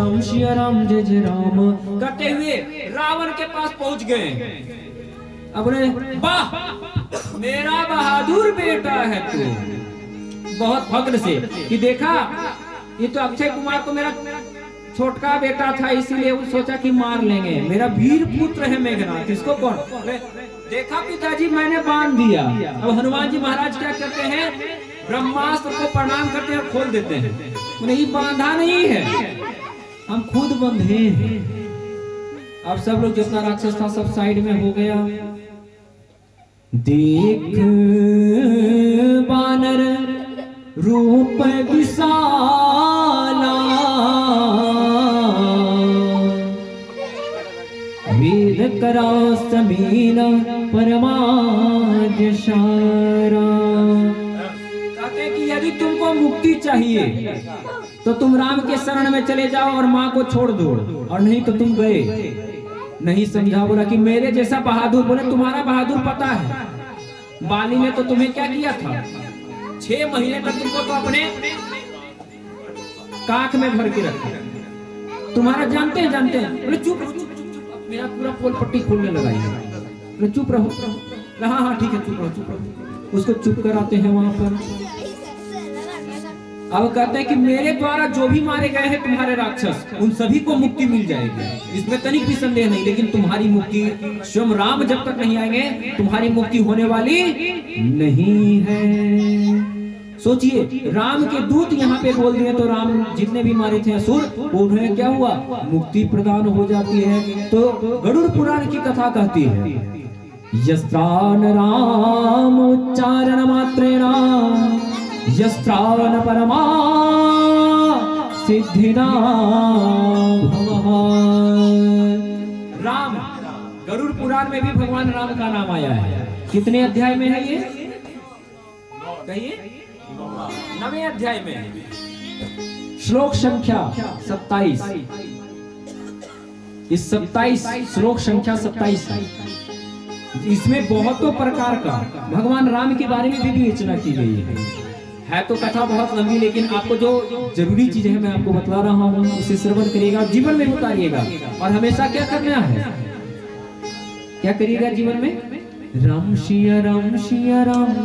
राम जय जय राम करते हुए रावण के पास पहुंच गए। अब वाह मेरा बहादुर बेटा है तू, बहुत फक्र से कि देखा ये तो अक्षय कुमार को मेरा छोटका बेटा था, इसीलिए वो सोचा कि मार लेंगे, मेरा वीर पुत्र है मेघनाथ, इसको कौन देखा पिताजी मैंने बांध दिया। अब हनुमान जी महाराज क्या करते हैं, ब्रह्मास्त्र को प्रणाम करते हैं और खोल देते हैं, नहीं बांधा नहीं है, हम खुद बंधे हैं। अब सब लोग जितना राक्षस था सब साइड में हो गया। देख बानर रूप विशाला, वेद करा समीना परमाजशारा। कहते कि यदि तुमको मुक्ति चाहिए तो तुम राम के शरण में चले जाओ और माँ को छोड़ दो, और नहीं तो तुम गए। नहीं समझा, बोला कि मेरे जैसा बहादुर, बोले तुम्हारा बहादुर पता है, बाली ने तो तुम्हें क्या किया था, 6 महीने तक तुमको तो अपने काख में भर के रखा, तुम्हारा जानते हैं। बोले चुप, मेरा पूरा पोल पट्टी खोलने लगा, बोले चुप रहो। हाँ ठीक है चुप रहो। उसको चुप कराते हैं वहां पर। अब कहते हैं कि मेरे द्वारा जो भी मारे गए हैं तुम्हारे राक्षस, उन सभी को मुक्ति मिल जाएगी, इसमें तनिक भी संदेह नहीं, लेकिन तुम्हारी मुक्ति स्वयं राम जब तक नहीं आएंगे तुम्हारी मुक्ति होने वाली नहीं है। सोचिए, राम के दूत यहाँ पे बोल दिए तो राम जितने भी मारे थे असुर, उन्हें क्या हुआ, मुक्ति प्रदान हो जाती है। तो गरुड़ पुराण की कथा कहती है, यस्त्रान राम उच्चारण मात्रेण यस्त्रान परमा सिद्धिना राम। गरुड़ पुराण में भी भगवान राम का नाम आया है। कितने अध्याय में है ये, कहिए? 9वें अध्याय में, श्लोक संख्या 27। इस 27 श्लोक संख्या 27 इसमें बहुतों प्रकार का भगवान राम के बारे में भी विवेचना की गई है। तो कथा बहुत लंबी, लेकिन आपको जो जरूरी चीजें हैं मैं आपको बतला रहा हूँ, उसे श्रवण करिएगा, जीवन में उतारिएगा। और हमेशा क्या करना है, क्या करिएगा जीवन में, राम सिया राम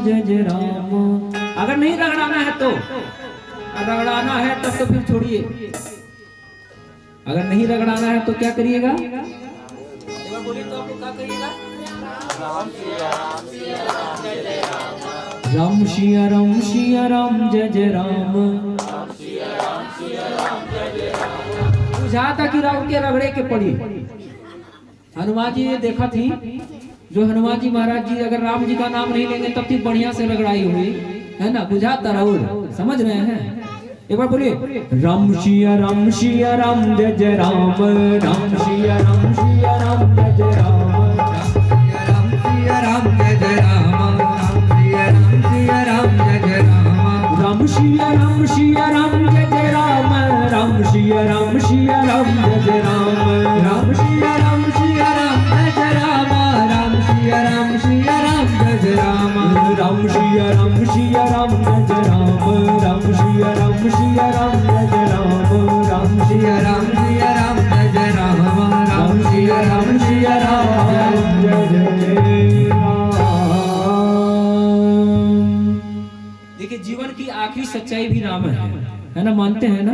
जय जय राम। अगर नहीं रगड़ाना है तो, रगड़ाना है तब तो फिर छोड़िए, अगर नहीं रगड़ाना है तो क्या करिएगा, एक बार बोलिए तो आपको क्या करिएगा, राम सिया राम जय जय राम। बुझा था कि राम के रगड़े के पड़ी। हनुमान जी ने देखा थी, जो हनुमान जी महाराज जी अगर राम जी का नाम नहीं लेंगे तब तक बढ़िया से रगड़ाई हुई है ना, बुझाता राहुल, समझ रहे हैं? एक बार बोलिए, राम सिया राम जय जय राम, राम सिया राम जय जय राम,
राम जय राम, राम जय राम, जय जय राम,
राम सिया राम जय जय राम, राम सिया राम जय जय राम,
राम सिया राम जय जय राम, राम सिया राम जय जय राम,
राम सिया राम जय जय राम, राम सिया राम जय जय राम,
राम सिया राम जय जय राम, राम सिया राम जय जय राम।
देखिए, जीवन की आखिरी सच्चाई भी राम है ना, मानते हैं ना?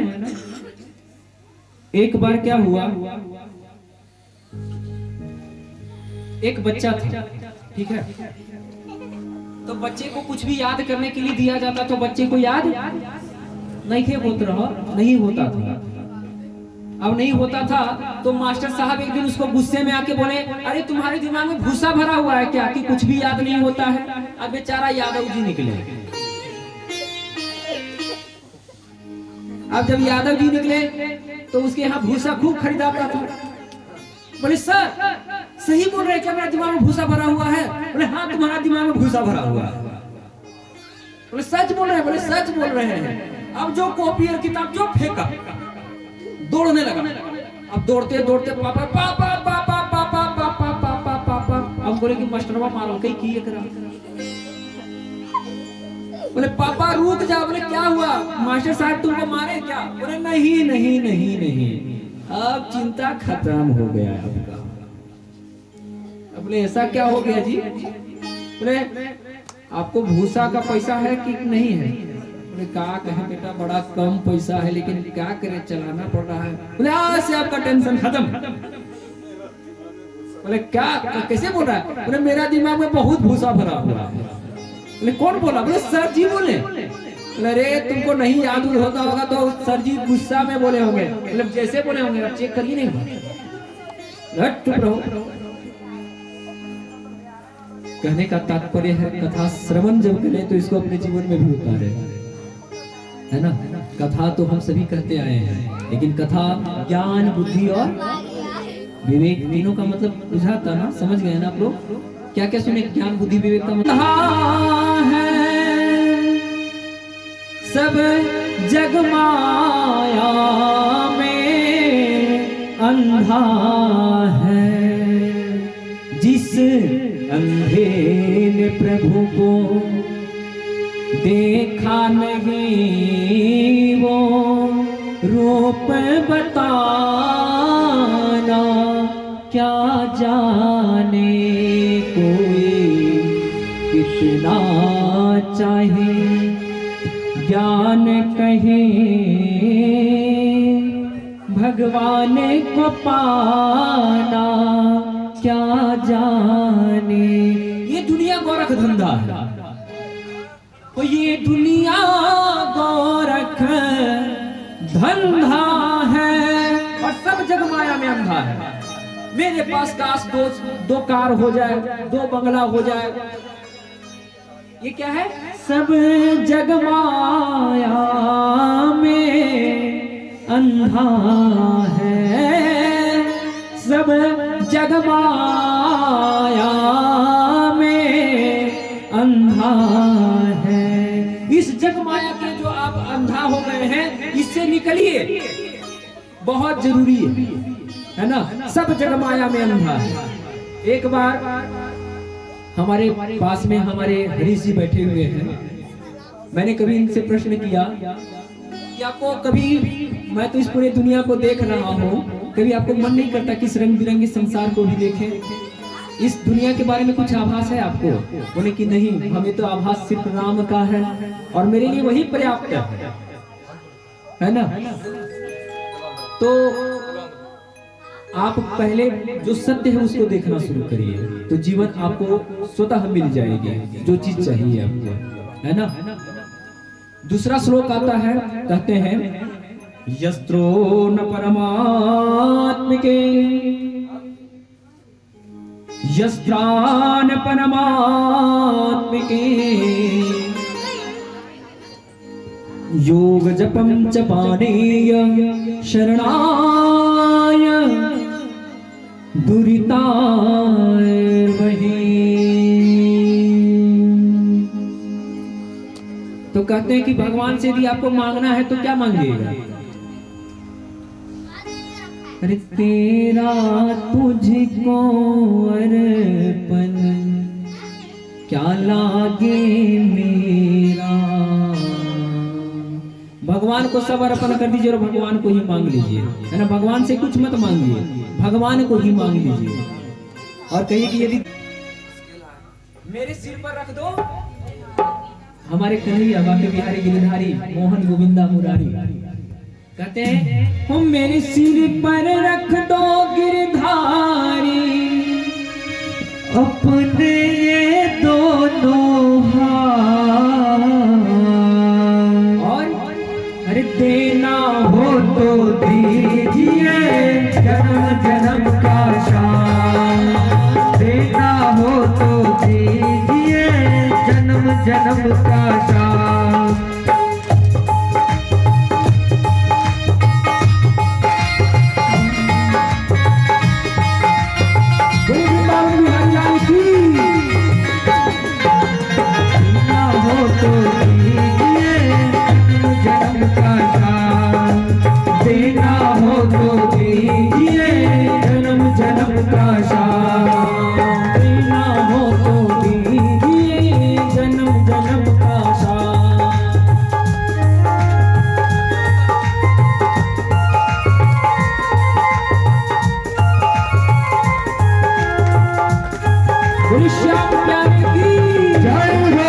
एक बार क्या हुआ, एक बच्चा था, ठीक है, तो बच्चे को कुछ भी याद करने के लिए दिया जाता तो बच्चे को याद नहीं होता था। अब नहीं होता था तो मास्टर साहब एक दिन उसको गुस्से में आके बोले, अरे तुम्हारे दिमाग में भूसा भरा हुआ है क्या कि कुछ भी याद नहीं होता है। अब बेचारा यादव जी निकले। अब जब यादव जी निकले तो उसके यहाँ भूसा खूब खरीदाता था। बोले सर सही बोल रहे हैं क्या, मेरा दिमाग में भूसा भरा हुआ है? बोले हाँ तुम्हारा दिमाग में भूसा भरा हुआ है। बोले सच बोल रहे हैं? बोले सच बोल रहे हैं। अब जो कॉपी और किताब जो फेंका, दौड़ने लगा। अब दौड़ते दौड़ते पापा पापा पापा पापा पापा पापा पापा। अब बोले कि मास्टरवा मारो कहीं की एकरा। बोले पापा रुक जा। बोले क्या हुआ? मास्टर साहब तुमको मारे क्या? बोले नहीं नहीं नहीं नहीं, अब चिंता खत्म हो गया आपका। अब बोले ऐसा क्या हो गया जी? बोले आपको भूसा का पैसा है कि नहीं है? बोले क्या कहे बेटा, बड़ा कम पैसा है लेकिन क्या करे चलाना पड़ रहा है। बोले आज से आपका टेंशन खत्म। बोले क्या कैसे बोल रहा है? बोले मेरा दिमाग में बहुत भूसा भरा हुआ है। बोले कौन बोला? बोले सर जी बोले। अरे तुमको नहीं याद होता होगा तो सर जी गुस्सा में बोले होंगे। मतलब जैसे बोले होंगे आप चेक करिए। नहीं चुप रहो। कहने का तात्पर्य है कथा श्रवण जब करें तो इसको अपने जीवन में भी उतारे, है ना। कथा तो हम सभी कहते आए हैं, लेकिन कथा ज्ञान बुद्धि और विवेक तीनों का मतलब बुझाता ना, समझ गए ना आप लोग? क्या क्या सुने? ज्ञान बुद्धि विवेक का मतलब है सब जग माया में अंधा है, जिस अंधे ने प्रभु को देखा नहीं वो रूप बताना क्या जाने। कोई कितना चाहे ज्ञान कहे भगवान को पाना क्या जाने। ये दुनिया गोरख धंधा है, तो ये दुनिया गोरख धंधा है और सब जग माया में अंधा है। मेरे पास काश दो कार हो जाए, दो बंगला हो जाए, ये क्या है? सब जग माया में अंधा है, सब जग माया में अंधा है। इस जग माया के जो आप अंधा हो गए हैं, इससे निकलिए, बहुत जरूरी है ना। सब जग माया में अंधा है। एक बार हमारे पास में हमारे हरीश जी बैठे हुए हैं। मैंने कभी इनसे प्रश्न किया कि आपको कभी, मैं तो इस पूरे दुनिया को देख रहा हूँ, कभी आपको मन नहीं करता कि इस रंग बिरंगे संसार को भी देखें? इस दुनिया के बारे में कुछ आभास है आपको? बोले कि नहीं, हमें तो आभास सिर्फ राम का है और मेरे लिए वही पर्याप्त है ना। तो आप पहले जो सत्य है उसको देखना शुरू करिए, तो जीवन आपको स्वतः मिल जाएगी जो चीज चाहिए आपको, है ना। दूसरा श्लोक आता है, कहते हैं यस्त्रो न परमात्मिके यस्त्रान परमात्मिके योग जपम च पानेय शरणाय दुरिताय वही। तो कहते हैं कि भगवान से यदि आपको मांगना है तो क्या मांगिएगा? अरे तेरा तुझको अर्पण क्या लागे मेरा। भगवान को सब अर्पण कर दीजिए और भगवान को ही मांग लीजिए, है ना। भगवान से कुछ मत मांगिए, भगवान को ही मांग लीजिए और कहिए कि यदि मेरे सिर पर रख दो, हमारे कन्हैया बाके बिहारी गिरधारी मोहन गोविंदा मुरारी कहते हैं, हम मेरे सिर पर रख दो गिरधारी अपने ये दोनों हाथ, और अरे देना हो तो दीजिए
दीजिए जन्म जन्म का साथ। ना हो तो दीजिए जन्म जन्म का साथ। देना हो तो दीजिए जन्म जन्म का साथ।
देना हो तो दीजिए जन्म जन्म का साथ। बोले श्याम प्यारे की
जय हो।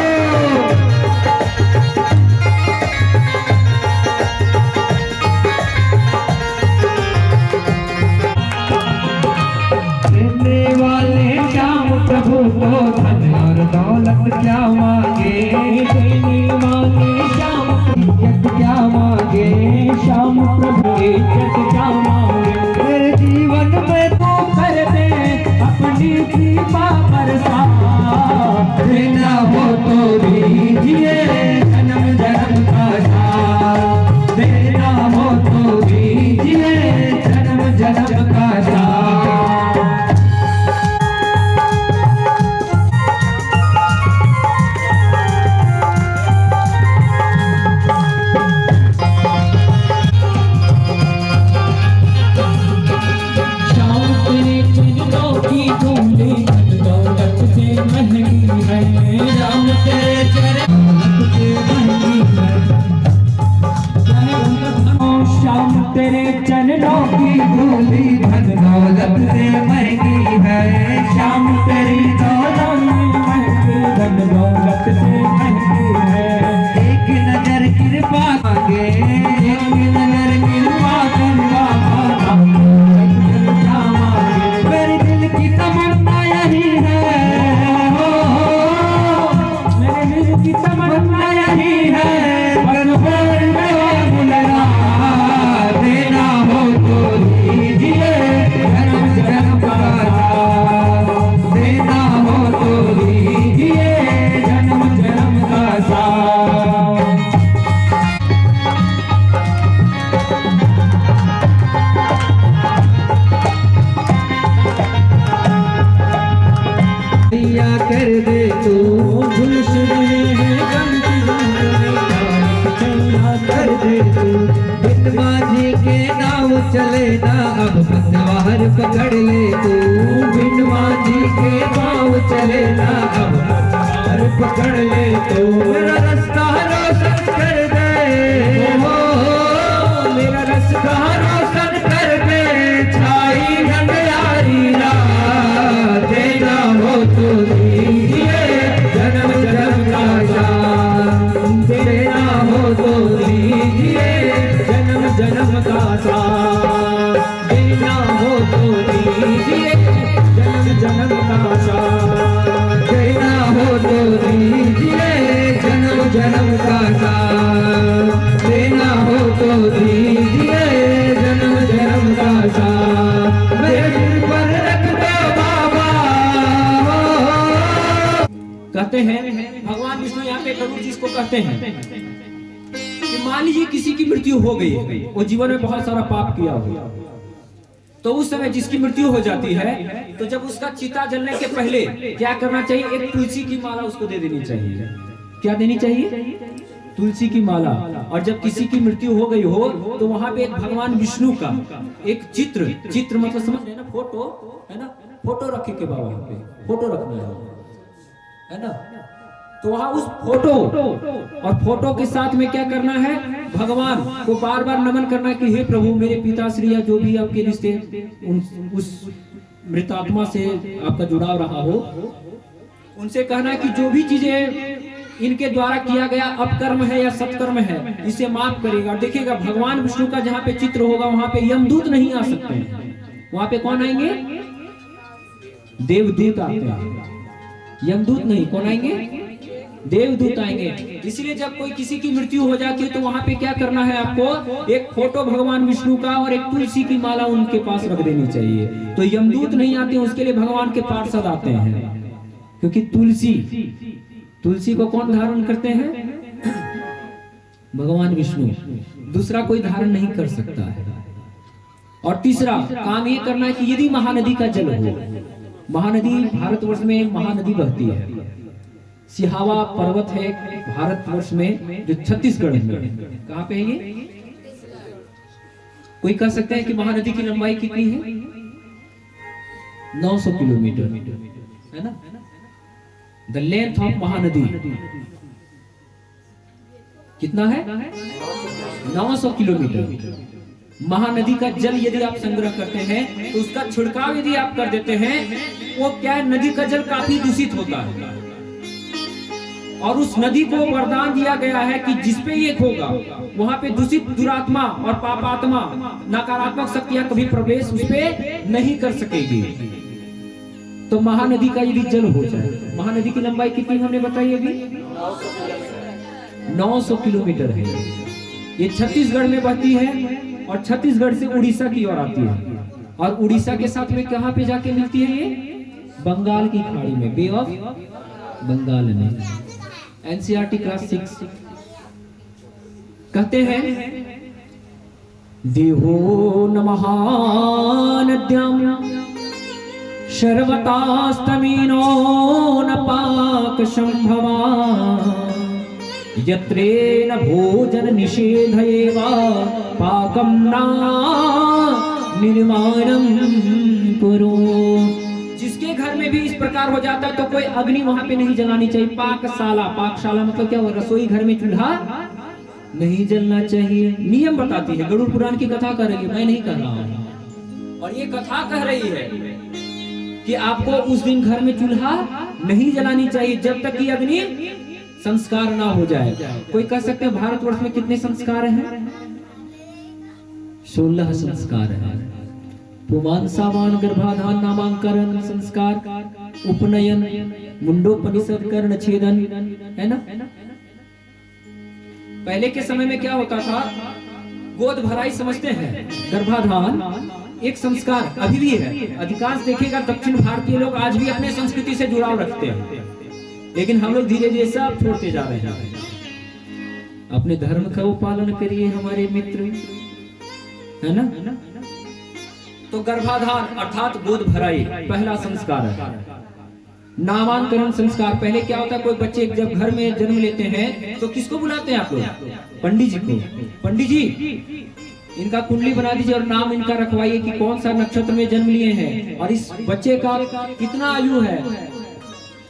देने वाले श्याम प्रभु को धन और दौलत क्या मांगे। देने वाले श्याम इज्जत क्या मांगे।
श्याम प्रभु इज्जत क्या मांगे।
मेरे जीवन में
तो कर दे अपनी कृपा बरसात।
देना हो तो दीजिए जन्म जन्म का साथ। देना हो तो दीजिए जन्म जन्म का साथ।
श्याम तेरे चरणों की धूली दौलत से महंगी है।
श्याम तेरे चरण से महंगी है।
श्याम तेरे चरणों
की धूली धन दौलत से महंगी है। श्याम तेरी दौलत
महंगी धन दौलत से महंगी है।
एक नजर कृपा मांगे। एक नजर कृपा करवा क्या मांगे। मेरे दिल की तमन्ना यही है। हो
मेरे दिल की
तमन्ना यही है। बन बोल में बुलरा। देना हो तो दीजिए जन्म जन्म का साथ। देना हो तो दीजिए जन्म जन्म का साथ। दिया कर दे तू
झुलस रहे हैं गम की धुन में चलना
कर दे तू। बिन माझी के नाव चले ना अब पतवार पकड़ ले तू। बिन माझी के नाव चले ना अब पतवार पकड़ ले तू। मेरा रास्ता रोशन कर दे। हो मेरा रास्ता रोशन कर दे। छाई अंधियारी रात। देना हो तो दीजिए जन्म जन्म का साथ। देना हो तो दीजिए जन्म जन्म का साथ। देना हो तो दीजिए
जन्म जन्म का साथ।
देना हो तो दीजिए जन्म जन्म का साथ। देना हो तो दीजिए जन्म जन्म का साथ। मेरे दिल पर रख दो बाबा।
कहते हैं भगवान विष्णु यहाँ पे करुण जिसको कहते हैं कि मान लीजिए किसी की मृत्यु हो गई, वो जीवन में बहुत सारा पाप किया हो, तो उस समय जिसकी मृत्यु हो जाती है तो जब उसका चिता जलने के पहले क्या करना चाहिए? एक तुलसी की माला उसको दे देनी चाहिए। क्या देनी चाहिए? तुलसी की माला। और जब किसी की मृत्यु हो गई हो तो वहां पे एक भगवान विष्णु का एक चित्र मतलब समझ रहे ना, फोटो है ना, फोटो रखे के बाबा पे फोटो रखना है ना, तो वहां उस फोटो और फोटो के साथ में क्या करना है? भगवान को बार बार नमन करना कि हे प्रभु मेरे पिताश्री या जो भी आपके रिश्ते उस मृतात्मा से आपका जुड़ाव रहा हो, उनसे कहना कि जो भी चीजें इनके द्वारा किया गया अपकर्म है या सत्कर्म है इसे माफ करेगा। देखिएगा भगवान विष्णु का जहाँ पे चित्र होगा वहां पे यमदूत नहीं आ सकते हैं। वहां पे कौन आएंगे? देवदूत आते हैं, यमदूत नहीं। कौन आएंगे? देवदूत आएंगे। इसलिए जब कोई किसी की मृत्यु हो जाती है तो वहां पे क्या करना है आपको? एक फोटो भगवान विष्णु का और एक तुलसी की माला उनके पास रख देनी चाहिए। तो यमदूत नहीं आते, उसके लिए भगवान के पार्षद आते हैं। क्योंकि तुलसी को कौन धारण करते हैं? भगवान विष्णु। दूसरा कोई धारण नहीं कर सकता है। और तीसरा काम ये करना है कि यदि महानदी का जल हो, महानदी भारतवर्ष में महानदी बहती है, सिहावा पर्वत है भारतवर्ष में जो छत्तीसगढ़ में, कहाँ पे है ये? कोई कह सकता है कि महानदी की लंबाई कितनी है? 900 किलोमीटर है ना? द लेंथ ऑफ महानदी कितना है? 900 किलोमीटर। महानदी का जल यदि आप संग्रह करते हैं तो उसका छिड़काव यदि आप कर देते हैं, वो क्या है, नदी का जल काफी दूषित होता है। और उस नदी को वरदान दिया गया है कि जिसपे ये होगा वहां पे दूषित दुरात्मा और पापात्मा, नकारात्मक शक्तियां कभी प्रवेश उसपे नहीं कर सकेगी। तो महानदी का यदि जल हो जाए, महानदी की लंबाई कितनी हमने बताई अभी? 900 किलोमीटर है। ये छत्तीसगढ़ में बहती है और छत्तीसगढ़ से उड़ीसा की ओर आती है, और उड़ीसा के साथ में कहां पे जाके मिलती है? ये बंगाल की खाड़ी में, बे ऑफ बंगाल में। एनसीईआरटी क्लास 6 कहते हैं देहो नमः नद्याम शर्वतास्तमीनो न पाक संभवा यत्रेन भोजन निषेधयेवा पाकं न निर्माणं कुरु। जिसके घर में भी इस प्रकार हो जाता है तो कोई अग्नि वहां पे नहीं जलानी चाहिए। पाकशाला मतलब क्या हुआ? रसोई घर में चूल्हा नहीं जलना चाहिए। नियम बताती है, गरुड़ पुराण की कथा कर रही है, मैं नहीं कर रहा हूं। और ये कथा कह रही है कि आपको उस दिन घर में चूल्हा नहीं जलानी चाहिए जब तक कि अग्नि संस्कार ना हो जाए। कोई कह सकते हैं भारतवर्ष में कितने संस्कार हैं? 16 संस्कार है। पुमान सामान गर्भाधान नामांकरण संस्कार, उपनयन, मुंडोपनिषद, कर्ण छेदन, है ना? पहले के समय में क्या होता था? गोद भराई समझते हैं, गर्भाधान एक संस्कार अभी भी है। अधिकांश देखेगा दक्षिण भारतीय लोग आज भी अपने संस्कृति से जुड़ाव रखते हैं, लेकिन हम लोग धीरे धीरे सब छोड़ते जा रहे हैं। अपने धर्म का वो पालन करिए हमारे मित्र, है ना? तो गर्भाधान अर्थात गोद भराई पहला संस्कार है। नामांकरण संस्कार, पहले क्या होता है, कोई बच्चे जब घर में जन्म लेते हैं तो किसको बुलाते हैं आप लोग? पंडित जी को। पंडित जी इनका कुंडली बना दीजिए और नाम इनका रखवाइए कि कौन सा नक्षत्र में जन्म लिए हैं और इस बच्चे का कितना आयु है,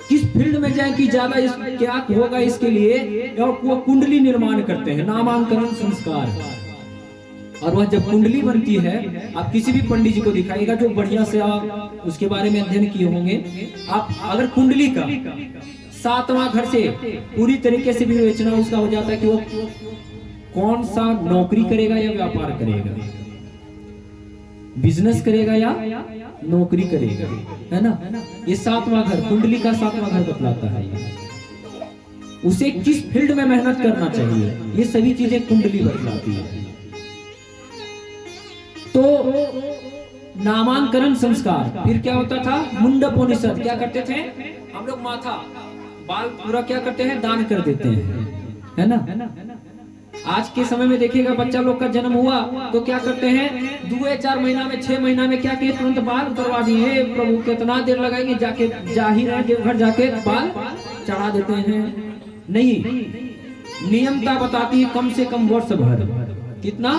किस फील्ड में जाए कि ज्यादा इस क्या होगा इसके लिए, और वो कुंडली निर्माण करते हैं, नामांकन संस्कार। और वह जब कुंडली बनती है, आप किसी भी पंडित जी को दिखाएगा जो बढ़िया से आप उसके बारे में अध्ययन किए होंगे, आप अगर कुंडली का 7वां घर से पूरी तरीके से विवेचना उसका हो जाता है कि वो कौन सा नौकरी करेगा या व्यापार करेगा, बिजनेस करेगा या नौकरी करेगा, है ना? ये 7वां घर, कुंडली का 7वां घर बतलाता है उसे किस फील्ड में मेहनत करना चाहिए। ये सभी चीजें कुंडली बतलाती है। तो नामांकन संस्कार, फिर क्या होता था? मुंडपोनिषद, क्या करते थे हम लोग? माथा बाल पूरा क्या करते हैं? दान कर देते हैं, है ना? आज के समय में देखिएगा बच्चा लोग का जन्म हुआ तो क्या करते हैं? 2-4 महीना में 6 महीना में क्या किए? तुरंत बाल उतरवा दिए। प्रभु कितना देर लगाएंगे, जाके जाहिर है देवघर जाके बाल चढ़ा देते हैं। नहीं, नियमता बताती है कम से कम वर्ष भर, कितना?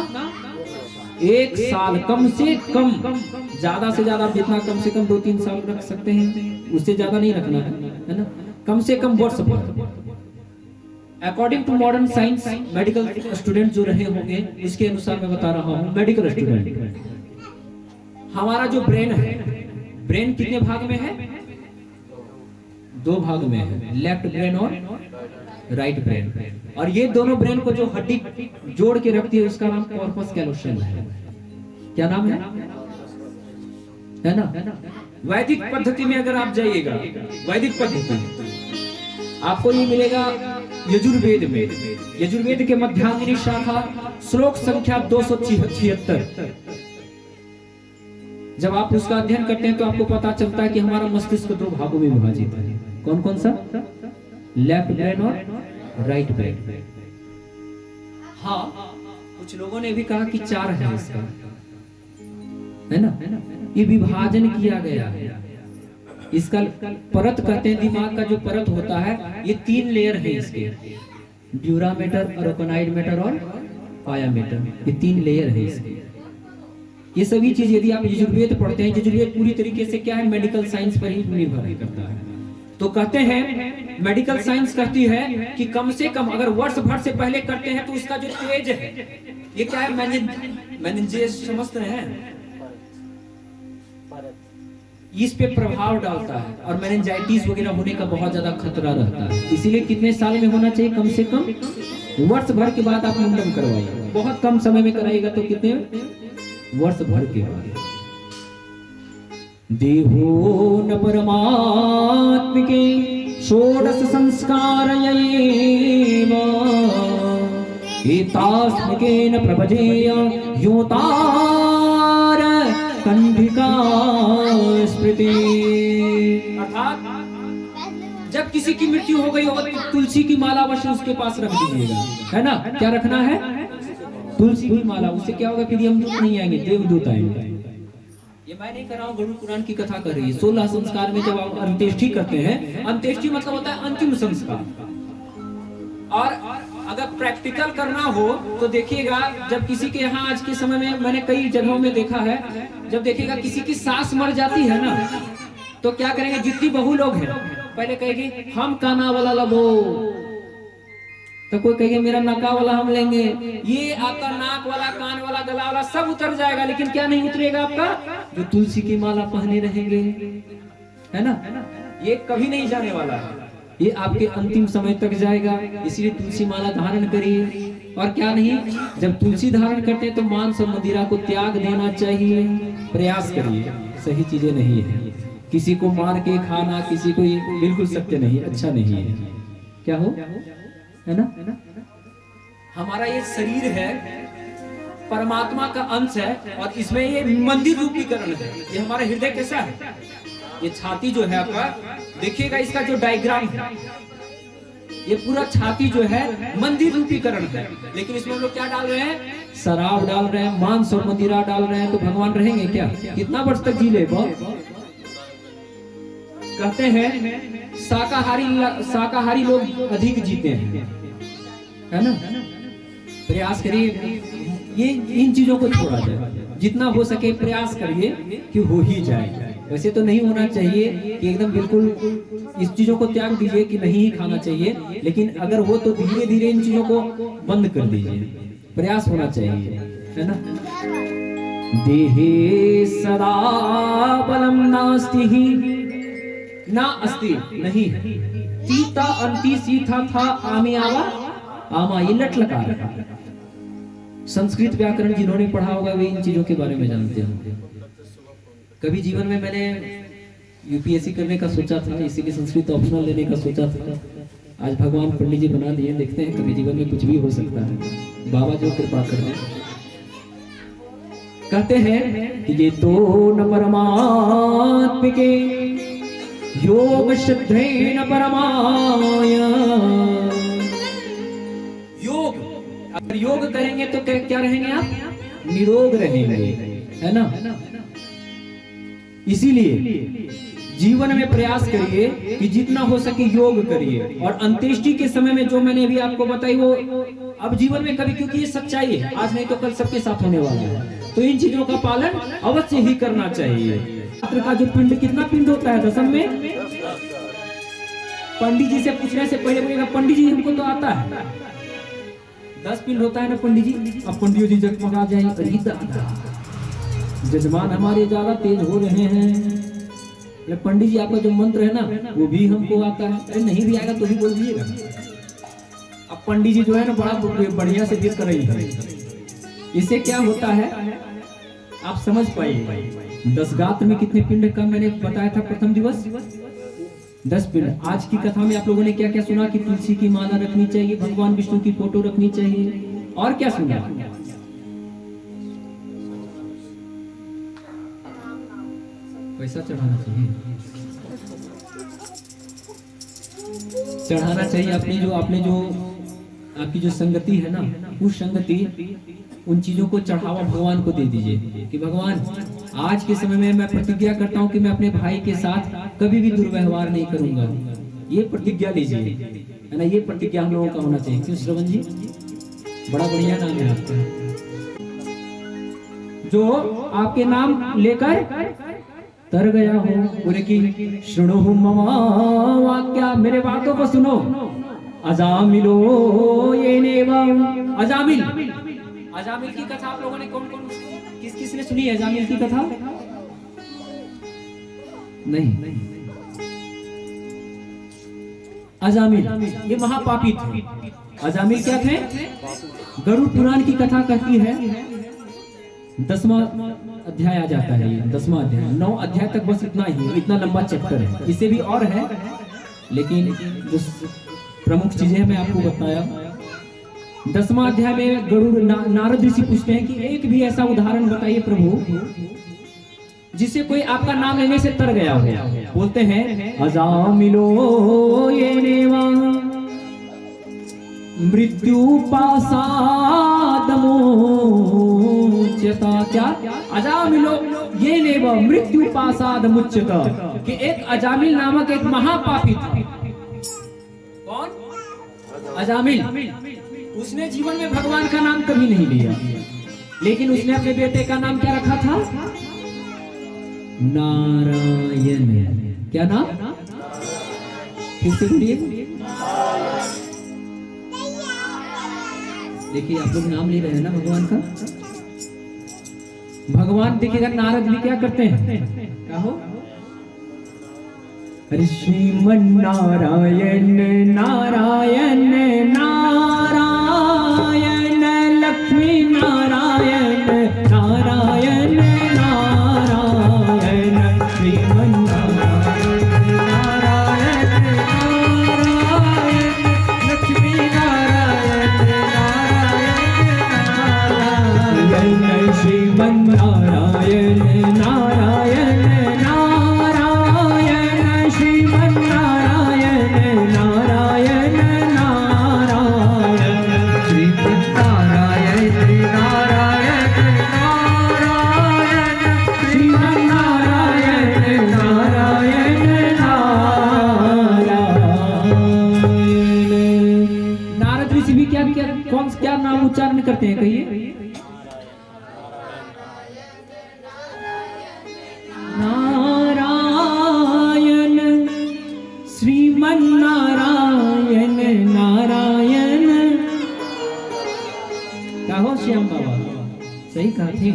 1 साल कम से कम, ज्यादा से ज्यादा जितना कम से कम 2-3 साल रख सकते हैं, उससे ज्यादा नहीं रखना है ना? कम से कम वर्ष भर। According to modern science, medical student जो रहे होंगे इसके अनुसार मैं बता रहा हूँ। मेडिकल स्टूडेंट, हमारा जो ब्रेन है, ब्रेन कितने भाग में है? 2 भाग में है, लेफ्ट ब्रेन और राइट ब्रेन। और ये दोनों ब्रेन को जो हड्डी जोड़ के रखती है उसका नाम कॉर्पस कैलोसम है। क्या नाम है ना? वैदिक पद्धति में अगर आप जाइएगा, वैदिक पद्धति आपको ये मिलेगा यजुर्वेद में। यजुर्वेद के मध्यांगिनी शाखा श्लोक संख्या 276। जब आप उसका अध्ययन करते हैं तो आपको पता चलता है कि हमारा मस्तिष्क 2 भागों में विभाजित है। कौन कौन सा? लेफ्ट ब्रेन और राइट ब्रेन। हाँ, कुछ लोगों ने भी कहा कि 4 है इसका, है ना? ये विभाजन किया गया है। इसका परत कहते हैं, दिमाग का जो परत होता है, ये 3 लेयर है इसके, ड्यूरा मैटर, अरोकोनाइड मैटर और पाया मैटर, ये 3 लेयर है इसके। ये सभी चीज यदि आप यजुर्वेद पढ़ते हैं, यजुर्वेद पूरी तरीके से क्या है, मेडिकल साइंस पर ही निर्भर करता है। तो कहते हैं, मेडिकल साइंस कहती है कि कम से कम अगर वर्ष भर से पहले करते हैं तो उसका जो तेज है, ये क्या है, मेनिंजेस समझते हैं, इस पे प्रभाव डालता है और मेनिंजाइटिस वगैरह होने का बहुत ज्यादा खतरा रहता है। इसीलिए कितने साल में होना चाहिए, कम से कम वर्ष भर के बाद आप मुंडन करवाइए। बहुत कम समय में कराइएगा तो कितने, वर्ष भर के बाद। देहो न परमात्मिके षोडश संस्कार एतास्मिकेन प्रभजेय योतार कंधिका स्मृति। अर्थात जब किसी की मृत्यु हो गई हो तो तुलसी की माला अवश्य उसके पास रख दीजिएगा, है ना? क्या रखना है? तुलसी की माला। उससे क्या होगा, फिर यमदूत नहीं आएंगे, देवदूत आएंगे। ये मैं नहीं कर रहा हूँ, गरुड़ पुराण की कथा कर रही है। 16 संस्कार में जब आप अंत्येष्टि करते हैं, अंत्येष्टि मतलब होता है अंतिम संस्कार। और अगर प्रैक्टिकल करना हो तो देखिएगा, जब किसी के यहाँ आज के समय में मैंने कई जगहों में देखा है, जब देखिएगा किसी की सास मर जाती है ना, तो क्या करेंगे, जितनी बहू लोग हैं पहले कहेगी हम काना वाला लबो, तो कोई कहेगा मेरा नका वाला हम लेंगे। ये आपका नाक वाला, कान वाला, गला वाला सब उतर जाएगा, लेकिन क्या नहीं उतरेगा आपका, जो तुलसी की माला पहने रहेंगे, है ना? ये कभी नहीं जाने वाला है, ये आपके अंतिम समय तक जाएगा। इसलिए तुलसी माला धारण करिए। और क्या नहीं, जब तुलसी धारण करते हैं तो मांस और मदिरा को त्याग देना चाहिए। प्रयास करिए, सही चीजें नहीं है। किसी को मार के खाना, किसी को, बिल्कुल सत्य नहीं, अच्छा नहीं है। क्या हो, है ना? हमारा ये शरीर है, परमात्मा का अंश है, और इसमें ये मंदिर रूपीकरण है। ये हमारा हृदय कैसा है, ये छाती जो है आपका, देखिएगा इसका जो डायग्राम है, ये पूरा छाती जो है मंदिर रूपीकरण है। लेकिन इसमें हम लोग क्या डाल रहे हैं, शराब डाल रहे हैं, मांस और मदिरा डाल रहे हैं, तो भगवान रहेंगे क्या? कितना वर्ष तक जी ले? कहते हैं शाकाहारी लोग अधिक जीते हैं, है ना? प्रयास करिए ये इन चीजों को छोड़ा जाए, जितना हो सके प्रयास करिए कि हो ही जाए। वैसे तो नहीं होना चाहिए कि एकदम बिल्कुल इस चीजों को त्याग दीजिए कि नहीं ही खाना चाहिए, लेकिन अगर हो तो धीरे धीरे इन चीजों को बंद कर दीजिए। प्रयास होना चाहिए, है ना? देहे सदा बलम नास्ति ही ना अस्ति, नहीं है। सीता अंति सीता था आमे आवा आमा, ये लट लगा रखा। संस्कृत व्याकरण जिन्होंने पढ़ा होगा वे इन चीजों के बारे में जानते होंगे। कभी जीवन में मैंने यूपीएससी करने का सोचा था, इसीलिए संस्कृत ऑप्शनल लेने का सोचा था। आज भगवान पंडित जी बना दिए, देखते हैं कभी जीवन में कुछ भी हो सकता है, बाबा जो कृपा कर दे। कहते हैं कि ये तो न परमात्मिके योग सिद्धेन परमाय। योग, अगर योग करेंगे तो क्या रहेंगे आप? निरोग रहेंगे, है ना? इसीलिए जीवन में प्रयास करिए कि जितना हो सके योग करिए। और अंत्येष्टि के समय में जो मैंने अभी आपको बताई वो अब जीवन में कभी, क्योंकि ये सच्चाई है, आज नहीं तो कल सबके साथ होने वाला है, तो इन चीजों का पालन अवश्य ही करना चाहिए। छात्र का जो पिंड, कितना पिंड होता है दशम में? पंडित जी से पूछने से पहले बोलेगा पंडित जी हमको तो आता है 10 पिंड होता है ना पंडित जी। अब पंडित जी जगमगा जाए, अरे जजमान हमारे ज्यादा तेज हो रहे हैं। पंडित जी आपका जो मंत्र है ना वो भी हमको आता है। अरे नहीं भी आएगा तो भी बोल दीजिएगा। अब पंडित जी जो है ना बड़ा बढ़िया से दिल कर रही है। इससे क्या होता है आप समझ पाइए। 10 गात्र में कितने पिंड का मैंने बताया था प्रथम दिवस? 10 पिंड। आज की कथा में आप लोगों ने क्या क्या सुना कि तुलसी की माला रखनी चाहिए, भगवान विष्णु की फोटो रखनी चाहिए, और क्या सुना? पैसा चढ़ाना चाहिए। चढ़ाना चाहिए। आपने जो आपकी जो संगति है ना, उस संगति उन चीजों को चढ़ावा भगवान को दे दीजिए कि भगवान आज के समय में मैं प्रतिज्ञा करता हूँ कि मैं अपने भाई के साथ कभी भी दुर्व्यवहार नहीं करूंगा। ये प्रतिज्ञा लीजिए, है ना। ये प्रतिज्ञा हम लोगों का होना चाहिए। क्यों श्रवण जी, बड़ा बढ़िया नाम है आपका, जो आपके नाम लेकर तर गया हो। बोले कि सुनो मम वाक्या, मेरे बातों को सुनो। अजामिलो ये नेवम, अजामिल की कथा आप लोगों ने कौन किसने सुनी है? अजामिल की कथा नहीं। अजामिल ये महापापी थे। अजामिल क्या थे? गरुड़ पुराण की कथा कहती है, 10वां अध्याय आ जाता है। ये 10वां अध्याय, 9 अध्याय तक बस इतना ही, इतना लंबा चैप्टर है। इससे भी और है, लेकिन जो प्रमुख चीजें मैं आपको बताया। 10वां अध्याय में गरुड़ नारद ऋषि पूछते हैं कि एक भी ऐसा उदाहरण बताइए प्रभु जिससे कोई आपका नाम लेने से तर गया हो। बोलते हैं अजामिलो ये नेवा मृत्यु पासादमुच्यता। क्या? अजामिलो ये नेवा मृत्यु पासादमुच्यता, कि एक अजामिल नामक एक महापापी था। कौन? अजामिल। उसने जीवन में भगवान का नाम कभी नहीं लिया, लेकिन उसने अपने बेटे का नाम क्या रखा था? नारायण। क्या नाम? फिर से बोलिए। देखिए आप लोग नाम ले रहे हैं ना भगवान का। भगवान देखिएगा, नारद भी क्या करते हैं? क्या हो? हरि श्रीमन नारायण नारायण नारायण लक्ष्मी नारायण नारायण नारायण श्रीमन नारायण नारायण नारायण लक्ष्मी नारायण नारायण श्रीमन नारायण नारायण क्या नाम उच्चारण करते हैं? कहिए। नारायण श्रीमन नारायण नारायण। क्या हो श्याम बाबा, सही कहा थे।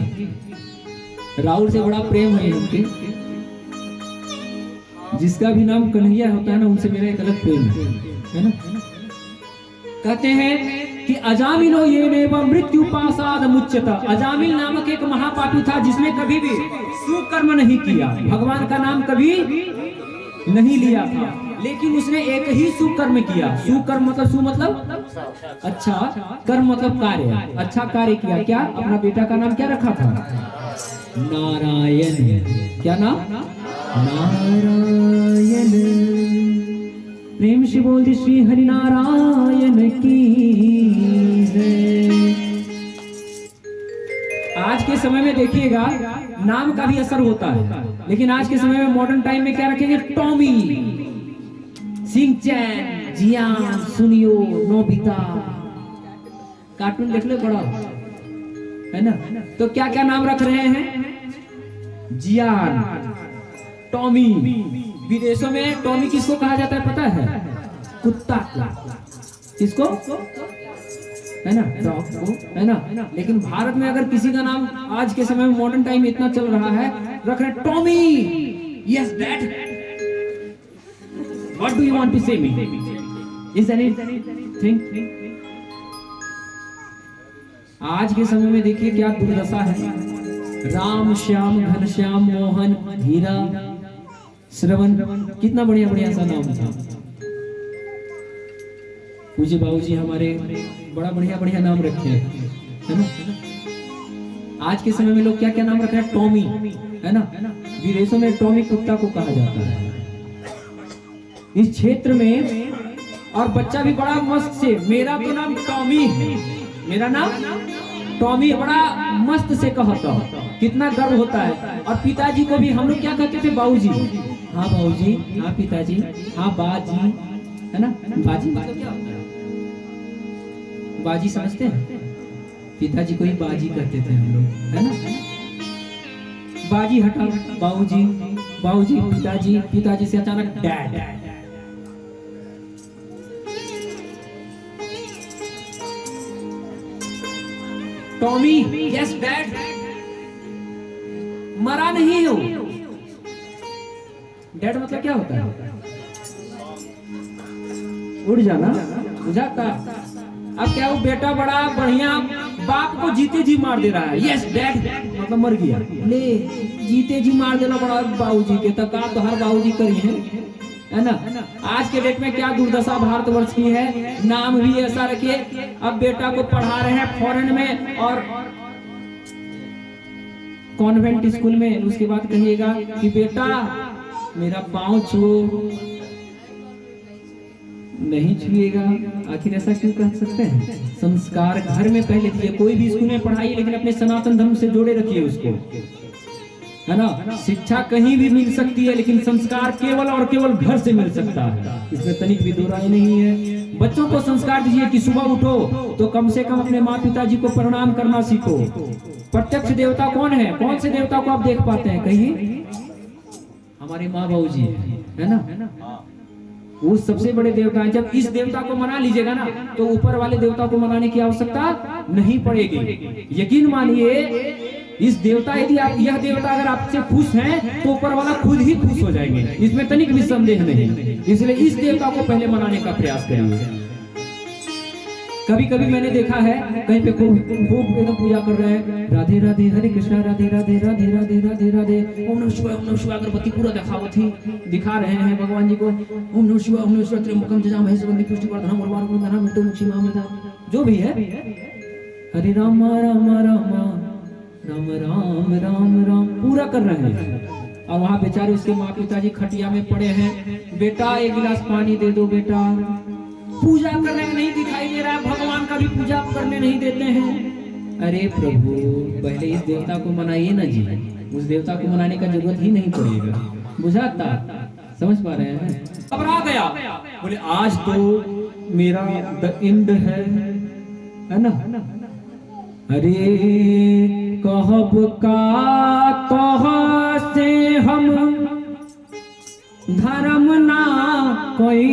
राहुल से बड़ा प्रेम है उनके। जिसका भी नाम कन्हैया होता है ना, उनसे मेरा एक अलग प्रेम है ना। कहते हैं कि अजामिलो ये नेव मृत्यु पासाद मुच्यता। अजामिल नामक एक महापापी था जिसने कभी भी सुकर्म नहीं किया, भगवान का नाम कभी नहीं लिया था, लेकिन उसने एक ही सुकर्म किया। सुकर्म मतलब सु मतलब अच्छा, कर्म मतलब कार्य, अच्छा कार्य किया। क्या? अपना बेटा का नाम क्या रखा था? नारायण। क्या नाम? नारायण। प्रेम से बोल दी श्री हरि नारायण की जय। आज के समय में देखिएगा नाम का भी असर होता है, लेकिन आज के समय में मॉडर्न टाइम में क्या रखेंगे? टॉमी, सिंचैन, जियान, सुनियो, नोबिता। कार्टून देख लो बड़ा, है ना। तो क्या क्या नाम रख रहे हैं? जियान, टॉमी। विदेशों में टॉमी किसको कहा जाता है पता है? कुत्ता को। किसको? है ना, डॉग को, है ना। लेकिन भारत में अगर किसी का नाम आज के समय में मॉडर्न टाइम में इतना चल रहा है, रख रहे Tommy. Yes dad, what do you want to say me? Is anything? आज के समय में देखिए क्या दुर्दशा है। राम, श्याम, घनश्याम, मोहन, हीरा, श्रवण, कितना बढ़िया बढ़िया सा नाम था। पूज्य बाबूजी हमारे बड़ा बढ़िया बढ़िया नाम रखे हैं, है ना। आज के समय में लोग क्या क्या नाम रख रहे हैं? टॉमी, है ना। विदेशों में टॉमी कुत्ता को कहा जाता है। इस क्षेत्र में और बच्चा भी बड़ा मस्त से, मेरा तो नाम टॉमी है, मेरा नाम टॉमी, बड़ा मस्त से कहता, कितना गर्व होता है। और पिताजी को भी हम लोग क्या कहते थे, बाबूजी। हाँ बाबूजी, हाँ पिताजी, हाँ बाजी, है ना। बाजी मतलब क्या होता है, बाजी समझते हैं, पिताजी को ही बाजी कहते थे हम लोग, है ना। बाजी हटा, बाबूजी, बाबूजी, पिताजी, पिताजी से अचानक डैड। Tommy, yes dad. मरा नहीं हो। डैड मतलब क्या होता है, उड़ जाना, बुझाता। अब क्या वो बेटा बड़ा बढ़िया बाप को जीते जी मार दे रहा है, यस डैड मतलब मर गया, ले जीते जी मार देना बड़ा बाबूजी के, तब तो हर बाबूजी करी है ना। आज के डेट में क्या दुर्दशा भारतवर्ष की है, नाम भी ऐसा रखिए। अब बेटा को पढ़ा रहे हैं फॉरेन में और कॉन्वेंट स्कूल में, उसके बाद कहिएगा कि बेटा मेरा पांव छुओ, नहीं छुएगा। आखिर ऐसा क्यों कह सकते हैं, संस्कार घर में पहले दिए। कोई भी स्कूल में पढ़ाइए लेकिन अपने सनातन धर्म से जोड़े रखिए उसको, है ना। शिक्षा कहीं भी मिल सकती है लेकिन संस्कार केवल और केवल घर से मिल सकता है, इसमें तनिक भी दो राय नहीं है। बच्चों को संस्कार दीजिए कि सुबह उठो तो कम से कम अपने माँ पिताजी को प्रणाम करना सीखो। प्रत्यक्ष देवता कौन है, कौन से देवता को आप देख पाते हैं, कहिए। हमारे माँ बाबू जी है ना, वो सबसे बड़े देवता हैं। जब इस देवता को मना लीजिएगा ना तो ऊपर वाले देवता को मनाने की आवश्यकता नहीं पड़ेगी। यकीन मानिए, इस देवता, यदि आप यह देवता अगर आपसे खुश हैं तो ऊपर वाला खुद ही खुश हो जाएंगे, इसमें तनिक भी संदेह नहीं। इसलिए इस देवता को पहले मनाने का प्रयास करिए। कभी कभी मैंने देखा है कहीं पे खूब एकदम पूजा कर रहे हैं, राधे राधे हरे कृष्णा, राधे राधे राधे राधे राधे राधे, ओम नमः शिवाय, ओम नमः शिवाय, अगरबत्ती पूरा दिखा रहे हैं भगवान जी को। ओम नमः शिवाय, ओम नमः शिवाय, त्र्यंबकम जजामहे सुगंधि पुष्टिवर्धनम उर्वारुकम धनम मृत्युमुक्षीमामृता, जो भी है। हरे राम राम राम राम राम राम राम पूरा कर रहे हैं। और वहाँ बेचारे उसके माँ पिताजी खटिया में पड़े हैं, बेटा एक गिलास पानी दे दो बेटा। पूजा करने में नहीं दिखाई दे रहा है, भगवान का भी पूजा करने नहीं देते हैं। अरे प्रभु, पहले इस देवता को मनाइए ना जी, उस देवता को मनाने का जरूरत ही नहीं पड़ेगा, बुझाता। समझ पा रहे हैं। घबरा गया, बोले आज तो मेरा द एंड है ना। अरे कहब का कह से हम धर्म ना कोई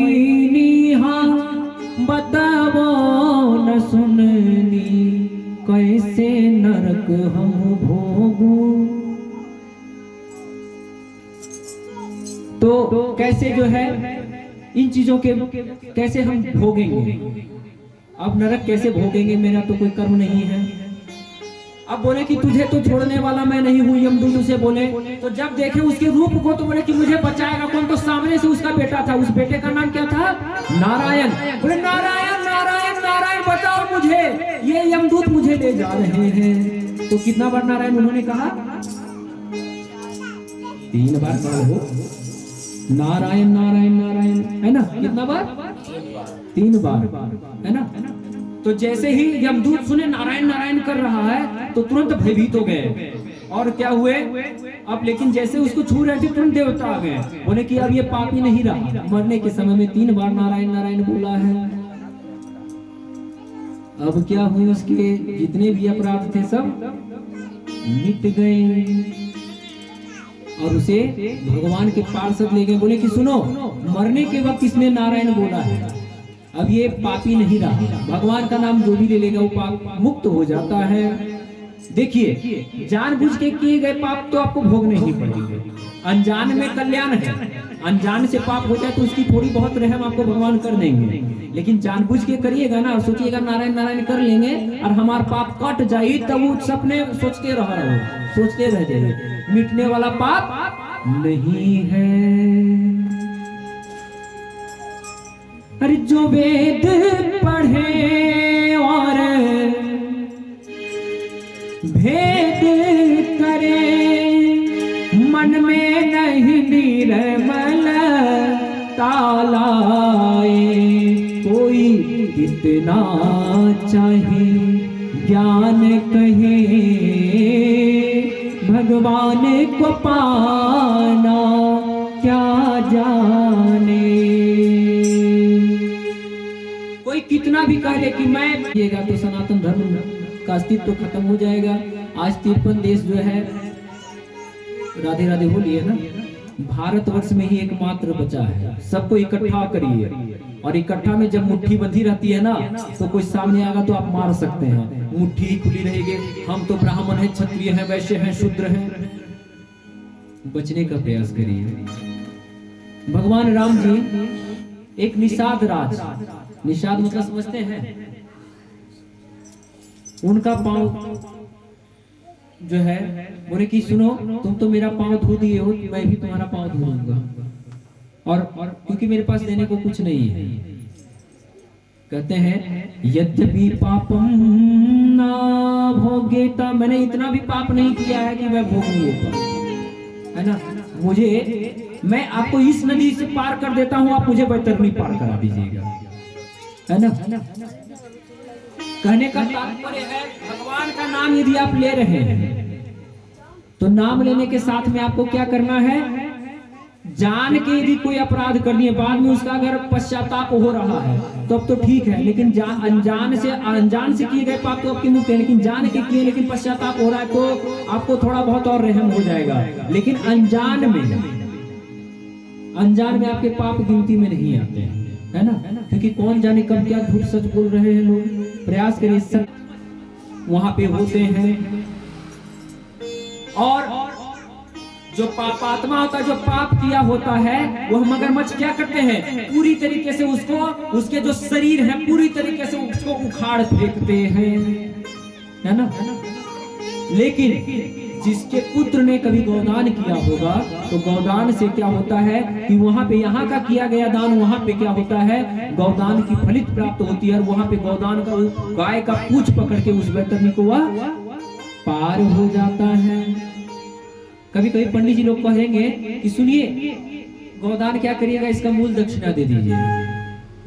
निहा, बतावो न सुननी कैसे नरक हम भोगू। तो कैसे जो है इन चीजों के कैसे हम भोगेंगे, अब नरक कैसे भोगेंगे, मेरा तो कोई कर्म नहीं है। अब बोले कि तुझे तो छोड़ने वाला मैं नहीं हूँ, यमदूत उसे बोले। तो जब देखे उसके रूप को तो बोले कि मुझे बचाएगा कौन, तो सामने से उसका बेटा था। उस बेटे का नाम क्या था, नारायण। बोले नारायण नारायण नारायण बचाओ मुझे, ये यमदूत मुझे ले जा रहे हैं। तो कितना बार नारायण उन्होंने कहा, 3 बार हो, नारायण नारायण नारायण, है ना। कितना बार, 3 बार, है ना। तो जैसे ही यमदूत सुने नारायण नारायण कर रहा है तो तुरंत भयभीत हो गए। और क्या हुए अब, लेकिन जैसे उसको छू रहे थे तुरंत देवता आ गए, बोले कि अब ये पापी नहीं रहा। मरने के समय में 3 बार नारायण नारायण बोला है। अब क्या हुए, उसके जितने भी अपराध थे सब मिट गए। और उसे भगवान के पार्षद ले गए, बोले कि सुनो, मरने के वक्त इसने नारायण बोला है, अब ये पापी नहीं रहा। भगवान का नाम जो भी ले लेगा वो पाप मुक्त हो जाता है। देखिए, जानबूझ के किए गए पाप तो आपको भोगने ही पड़ेंगे। अनजान में कल्याण है, अनजान से पाप हो जाए तो उसकी थोड़ी बहुत रहम आपको भगवान कर देंगे। लेकिन जानबूझ के करिएगा ना और सोचिएगा नारायण नारायण कर लेंगे और हमारा पाप कट जाए, तब वो सपने सोचते रह जाइए। मिटने वाला पाप नहीं है। अरे जो वेद पढ़े और भेद करे, मन में नहीं निर्मल तालाए, कितना चाहे ज्ञान कहे भगवान को पाना क्या जाने। कोई कितना भी कह ले कि मैं पिएगा तो सनातन धर्म का अस्तित्व तो खत्म हो जाएगा। आज 53 देश जो है, राधे राधे बोलिए ना, भारतवर्ष में ही एकमात्र बचा है। सबको इकट्ठा करिए, और इकट्ठा में जब मुट्ठी बंधी रहती है ना, तो कोई सामने आएगा तो आप मार सकते हैं। मुट्ठी ही खुली रहेगी, हम तो ब्राह्मण हैं, क्षत्रिय हैं, वैश्य हैं, शूद्र हैं। बचने का प्रयास करिए। भगवान राम जी एक निषाद राज, निषाद मतलब समझते हैं, उनका पांव जो है बोले कि सुनो, तुम तो मेरा पांव धो दिए हो, मैं भी तुम्हारा पांव धो दूंगा, और क्योंकि मेरे पास देने को कुछ नहीं है। कहते हैं यद्यपि पापम ना भोगेता, मैंने इतना भी पाप नहीं किया है कि मैं भोगूं ये पाप, है ना। मुझे, मैं आपको इस नदी से पार कर देता हूं, आप मुझे बैतरनी पार करा दीजिएगा, है ना। कहने का तात्पर्य है भगवान का नाम यदि आप ले रहे हैं तो नाम लेने के साथ में आपको क्या करना है, जान के यदि कोई अपराध कर दिए, बाद में उसका अगर पश्चाताप हो रहा है तो अब तो ठीक है, लेकिन अनजान से किए गए पाप तो आपके मुक्त है, लेकिन जान के किए लेकिन पश्चाताप हो रहा है तो आपको थोड़ा बहुत और रहम हो जाएगा। लेकिन अनजान में आपके पाप गिनती में नहीं आते हैं, है ना। क्योंकि कौन जाने कब क्या झूठ सच बोल रहे हैं लोग। प्रयास करिए, सब वहां पे होते हैं। और जो पापात्मा होता है, जो पाप किया होता है, वो मगरमच्छ क्या करते हैं, पूरी तरीके से उसको, उसके जो शरीर है पूरी तरीके से उसको उखाड़ फेंकते हैं, है ना। लेकिन जिसके पुत्र ने कभी गौदान किया होगा तो गौदान से क्या होता है कि वहां पे यहाँ का किया गया दान, वहां पे क्या होता है, गौदान की फलित प्राप्त होती है, और वहां पे गौदान का, गाय का पूंछ पकड़ के उस बैतरनी को वह पार हो जाता है। कभी कभी पंडित जी लोग कहेंगे कि सुनिए, गौदान क्या करिएगा, इसका मूल दक्षिणा दे दीजिए।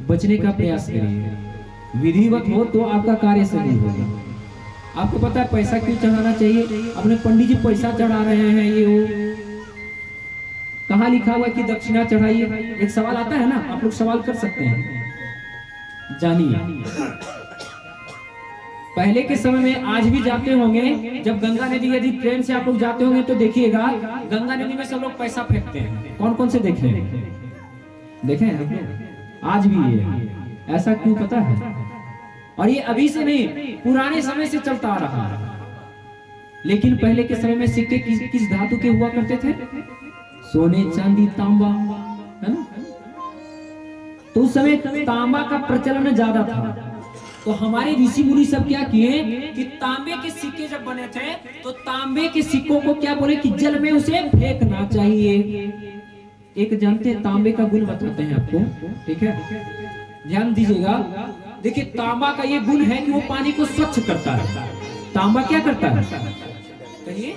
बचने का प्रयास करिए, विधिवत हो तो आपका कार्य सही होगा। आपको पता है पैसा क्यों चढ़ाना चाहिए, अपने पंडित जी पैसा चढ़ा रहे हैं, ये वो कहाँ लिखा हुआ है कि दक्षिणा चढ़ाइए। एक सवाल आता है ना, आप लोग सवाल कर सकते हैं, जानिए। पहले के समय में, आज भी जाते होंगे, जब गंगा नदी यदि ट्रेन से आप लोग जाते होंगे तो देखिएगा गंगा नदी में सब लोग पैसा फेंकते हैं। कौन कौन से देखे हैं? आज भी ये ऐसा क्यों पता है? और ये अभी से नहीं, पुराने समय से चलता आ रहा है। लेकिन पहले के समय में सिक्के किस धातु के हुआ करते थे? सोने, चांदी, तांबा, है ना। तो उस समय तांबा का प्रचलन ज्यादा था। तो हमारे ऋषि मुनि सब क्या किए कि तांबे के सिक्के जब बने थे तो तांबे के सिक्कों को क्या बोले कि जल में उसे फेंकना चाहिए। एक जानते हैं तांबे का गुण बताते हैं आपको, ठीक है, ध्यान दीजिएगा। देखिए तांबा का ये गुण है कि वो पानी को स्वच्छ करता है। तांबा क्या करता है, कहिए,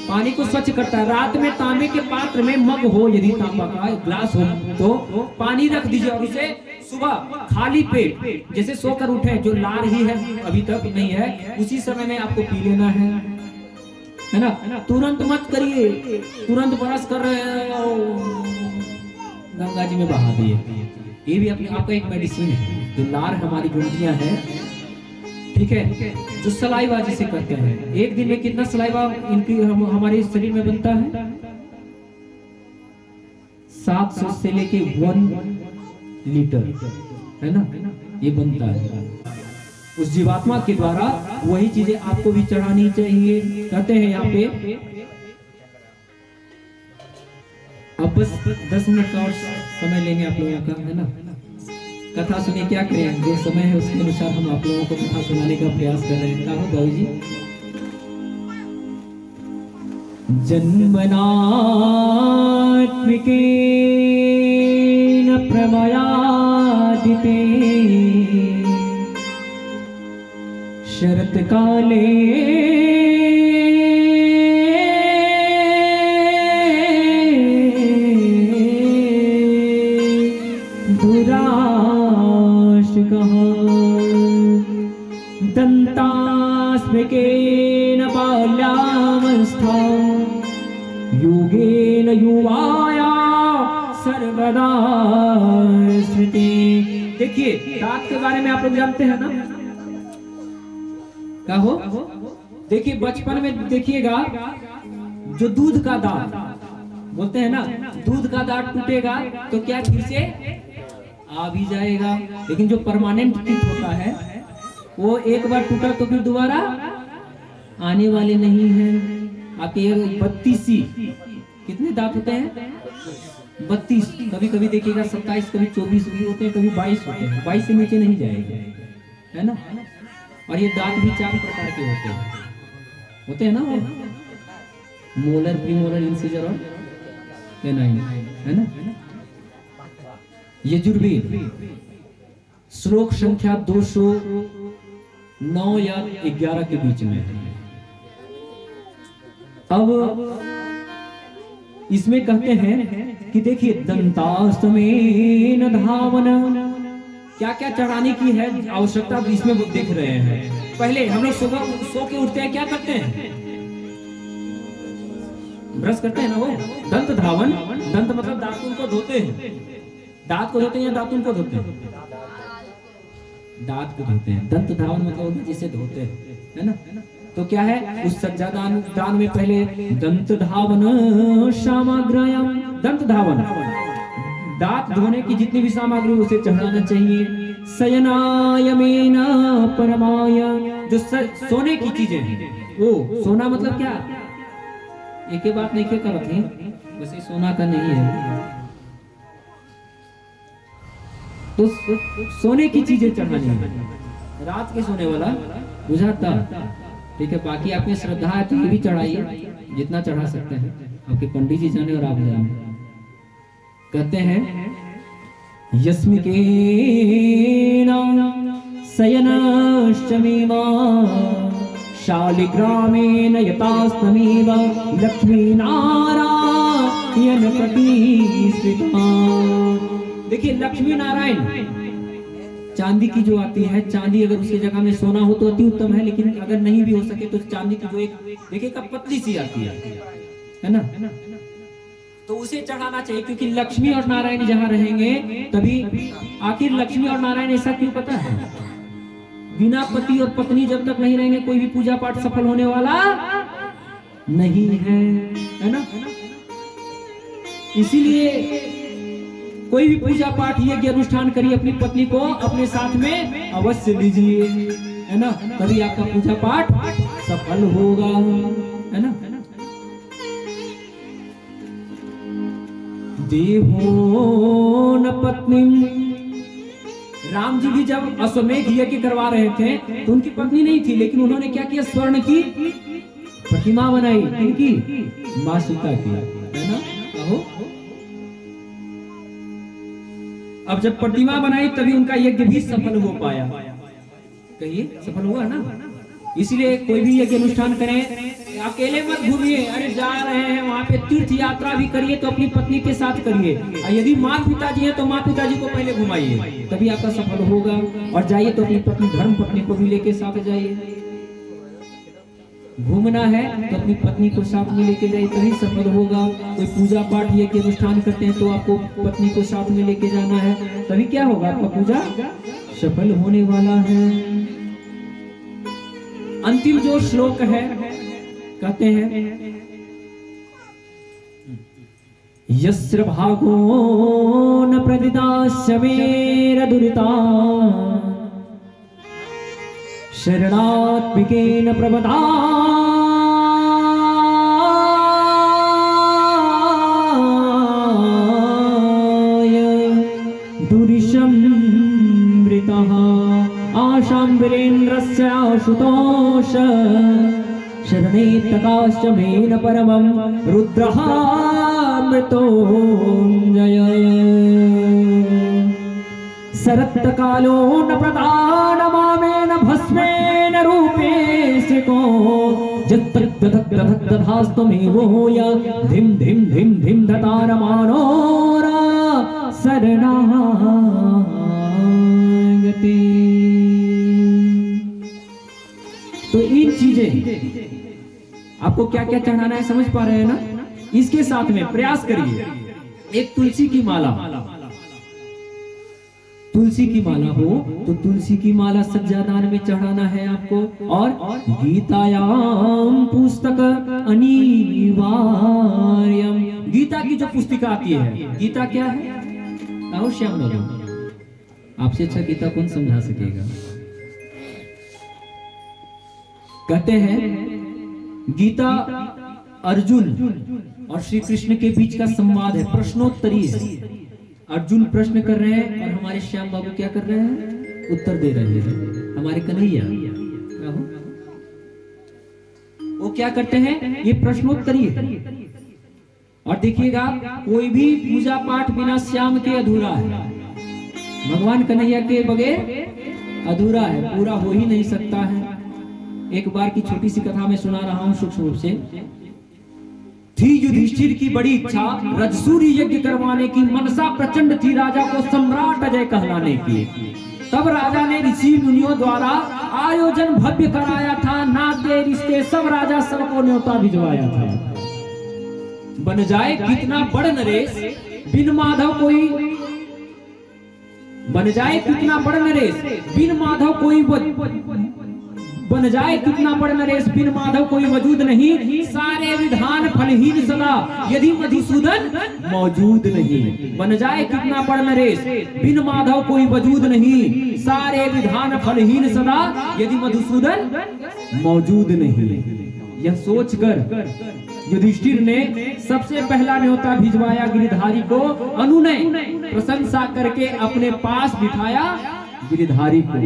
पानी को स्वच्छ करता है। रात में तांबे के पात्र में मग हो, यदि तांबा का ग्लास हो तो पानी रख दीजिए, और उसे सुबह खाली पेट, जैसे सोकर उठे, जो ला रही है अभी तक नहीं है, उसी समय में आपको पी लेना है ना। तुरंत मत करिए, तुरंत ब्रश कर रहे हैं गंगा जी में बहा दिए। ये भी अपने आपका एक मेडिसिन है। जो लार हमारी ग्रंथियां हैं, ठीक है, जो सलाइवा जिसे कहते हैं, एक दिन में कितना सलाइवा इनकी हमारे शरीर में बनता है? 700 से लेके 1 लीटर, है ना, ये बनता है। उस जीवात्मा के द्वारा वही चीजें आपको भी चढ़ानी चाहिए। कहते हैं यहाँ पे, अब बस 10 मिनट का और समय लेंगे आप लोगों का, है ना। कथा सुनिए, क्या करें, जो समय है उसके अनुसार हम आप लोगों को कथा सुनाने का प्रयास कर रहे हैं। क्या हो बाबू जी? जन्मनात्मिके न प्रमयादिते शरत काले दुराश कहा दन्तास्मिकेन बाल्यावस्था योगेन युवाया सर्वदा स्मृति। देखिए दांत के बारे में आप लोग जानते हैं ना, क्या हो? देखिए बचपन में देखिएगा जो दूध का दांत बोलते हैं ना, दूध का दांत टूटेगा तो क्या फिर से आ भी जाएगा, लेकिन जो परमानेंट टीथ होता है वो एक बार टूटा तो फिर दोबारा आने वाले नहीं है। आपके 32 कितने दांत होते हैं? 32, कभी कभी देखिएगा 27, कभी 24 भी होते हैं, कभी 22 होते हैं, 22 से नीचे नहीं जाएगा, है ना। और ये दांत भी 4 प्रकार के होते हैं ना, वो मोलर, प्रीमोलर, इंसिजर और कैनाइन, है ना। यजुर्वेद श्लोक संख्या 209 या 11 के बीच में है। अब इसमें कहते हैं कि देखिए दंतास्तमेन धावन, क्या क्या चढ़ाने की है आवश्यकता इसमें वो देख रहे हैं। पहले हम लोग सुबह सो के उठते हैं, क्या करते हैं? ब्रश करते हैं ना, वो दंत धावन। दंत मतलब दातुन को धोते हैं, दांत को धोते हैं या दातुन को धोते हैं? दांत को धोते हैं। दंत धावन मतलब जिसे धोते हैं, है ना। तो क्या है उस सज्जादान में पहले दंत धावन सामग्रयम, दंत धावन दांत धोने की जितनी भी सामग्री उसे चढ़ाना चाहिए। शयनायमेन परमाय, जो सोने की चीजें हैं, वो सोना मतलब क्या, एक ही बात नहीं क्या करत है, वैसे सोना का नहीं है, तो सोने की चीजें चढ़ानी है। रात के सोने वाला बुझाता, ठीक है। बाकी आपकी श्रद्धा है तो ये भी चढ़ाइए, जितना चढ़ा सकते हैं, आपके पंडित जी जाने और आप जाने। कहते हैं यस्मिकेन शयनश्चमेव शालिग्रामेण यतास्तमेव लक्ष्मीनारायण प्रतिष्ठिता। देखिए लक्ष्मी नारायण चांदी की जो आती है, चांदी अगर उसकी जगह में सोना हो तो अति उत्तम है, लेकिन अगर नहीं भी हो सके तो चांदी की जो एक देखिएगा पतली सी आती है ना, तो उसे चढ़ाना चाहिए। क्योंकि लक्ष्मी और नारायण जहाँ रहेंगे तभी, आखिर लक्ष्मी और नारायण ऐसा क्यों पता है? बिना पति और पत्नी जब तक नहीं रहेंगे कोई भी पूजा पाठ सफल होने वाला नहीं है ना। इसीलिए कोई भी पूजा पाठ यज्ञ अनुष्ठान करिए, अपनी पत्नी को अपने साथ में अवश्य लीजिए, है ना, तभी आपका पूजा पाठ सफल होगा, है ना। देहो न पत्नी, राम जी भी जब अश्वमेध यज्ञ करवा रहे थे तो उनकी पत्नी नहीं थी, लेकिन उन्होंने क्या किया, स्वर्ण की प्रतिमा बनाई, इनकी मां सीता की, है ना। कहो अब जब प्रतिमा बनाई तभी उनका यज्ञ भी सफल हो पाया, कहिए सफल हुआ ना। इसलिए कोई भी यज्ञ अनुष्ठान करें, अकेले मत घूमिए, अरे जा रहे हैं वहां पे तीर्थ यात्रा भी करिए तो अपनी पत्नी के साथ करिए। यदि माँ पिताजी हैं तो माँ पिताजी को पहले घुमाइए, तभी आपका सफल होगा। और जाइए तो अपनी पत्नी, धर्म पत्नी को भी लेके साथ जाइए। घूमना है तो अपनी पत्नी को साथ में लेके जाइए, तभी सफल होगा। कोई पूजा पाठ यज्ञ अनुष्ठान करते हैं तो आपको पत्नी को साथ में लेके जाना है, तभी क्या होगा, आपका पूजा सफल होने वाला है। अंतिम जो श्लोक है कहते हैं यस्र भागो न प्रदिदास्यमेर दुरिता शरणात्मिकेन प्रवदाय दुरिशमृतः आशाम्बरेन्द्रस्य आशुतोष शरणे तकाश्चमेन परमं रुद्रः मृत्युञ्जय। शरत्कालो न प्रदानमामेन भस्मेन रूपेशको जत्तदधास्तमेवोय धिं धिं धिं धिं दतारमानोरा शरणागते। चीजें आपको क्या क्या चढ़ाना है समझ पा रहे हैं ना? इसके साथ में प्रयास करिए, एक तुलसी की माला, तुलसी की माला हो तो तुलसी की माला सज्जादान में चढ़ाना है आपको। और गीतायाम पुस्तक अनिवार्यम, गीता की जो पुस्तिका आती है, गीता क्या है? आओ श्याम बाबू, आपसे अच्छा गीता कौन समझा सकेगा? कहते हैं गीता अर्जुन और श्री कृष्ण के बीच का संवाद है, प्रश्नोत्तरी है। अर्जुन प्रश्न कर रहे हैं और हमारे श्याम बाबू क्या कर रहे हैं? उत्तर दे रहे हैं। हमारे कन्हैया वो क्या करते हैं? ये प्रश्नोत्तरी है। और देखिएगा कोई भी पूजा पाठ बिना श्याम के अधूरा है, भगवान कन्हैया के बगैर अधूरा है, पूरा हो ही नहीं सकता है। एक बार की छोटी सी कथा मैं सुना रहा हूं सूक्ष्म रूप से। थी युधिष्ठिर की बड़ी इच्छा, रजसूरी यज्ञ करवाने की मनसा प्रचंड थी राजा को सम्राट अजय कहलाने की। तब राजा ने ऋषि मुनियों द्वारा आयोजन भव्य कराया था, नाते रिश्ते सब राजा सबको न्योता भिजवाया था। बन जाए कितना बड़ नरेश बिन माधव कोई, बन जाए कितना बड़ नरेश बिन माधव कोई, बन जाए कितना बड़ नरेश बिन माधव कोई वजूद नहीं, सारे विधान फलहीन सदा यदि मधुसूदन मौजूद नहीं। बन जाए कितना बड़ नरेश बिन माधव कोई वजूद नहीं, सारे विधान फलहीन सदा यदि मधुसूदन मौजूद नहीं। यह सोचकर युधिष्ठिर ने सबसे पहला न्योता भिजवाया गिरिधारी को। अनु ने प्रशंसा करके अपने पास बिठाया गिरिधारी को।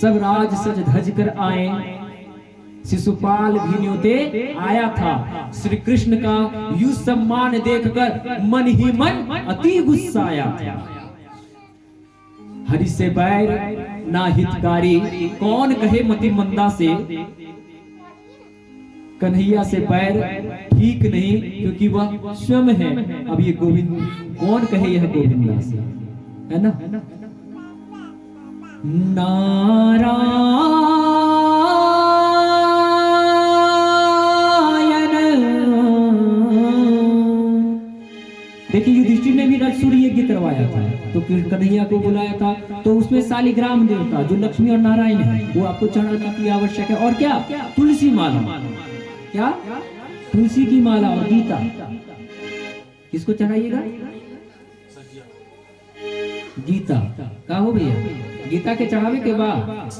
सब राज सज धज कर आए, शिशुपाल भी न्योते आया था। श्री कृष्ण का यु सम्मान देखकर मन ही मन अति गुस्सा आया था। हरि से बैर ना हितकारी, कौन कहे मति मंदा से। कन्हैया से बैर ठीक नहीं, क्योंकि वह स्वयं है। अब ये गोविंद, कौन कहे यह गोविंदा से, है ना? नारायण देखिए युधिष्ठिर ने भी रजसूरी यज्ञ करवाया था, तो कन्हैया को बुलाया था, तो उसमें शालिग्राम देवता जो लक्ष्मी और नारायण है वो आपको चढ़ाना की आवश्यक है। और क्या? तुलसी माला। क्या? तुलसी की माला और गीता। किसको चढ़ाइएगा? गीता का हो भैया, गीता के चढ़ावे के बाद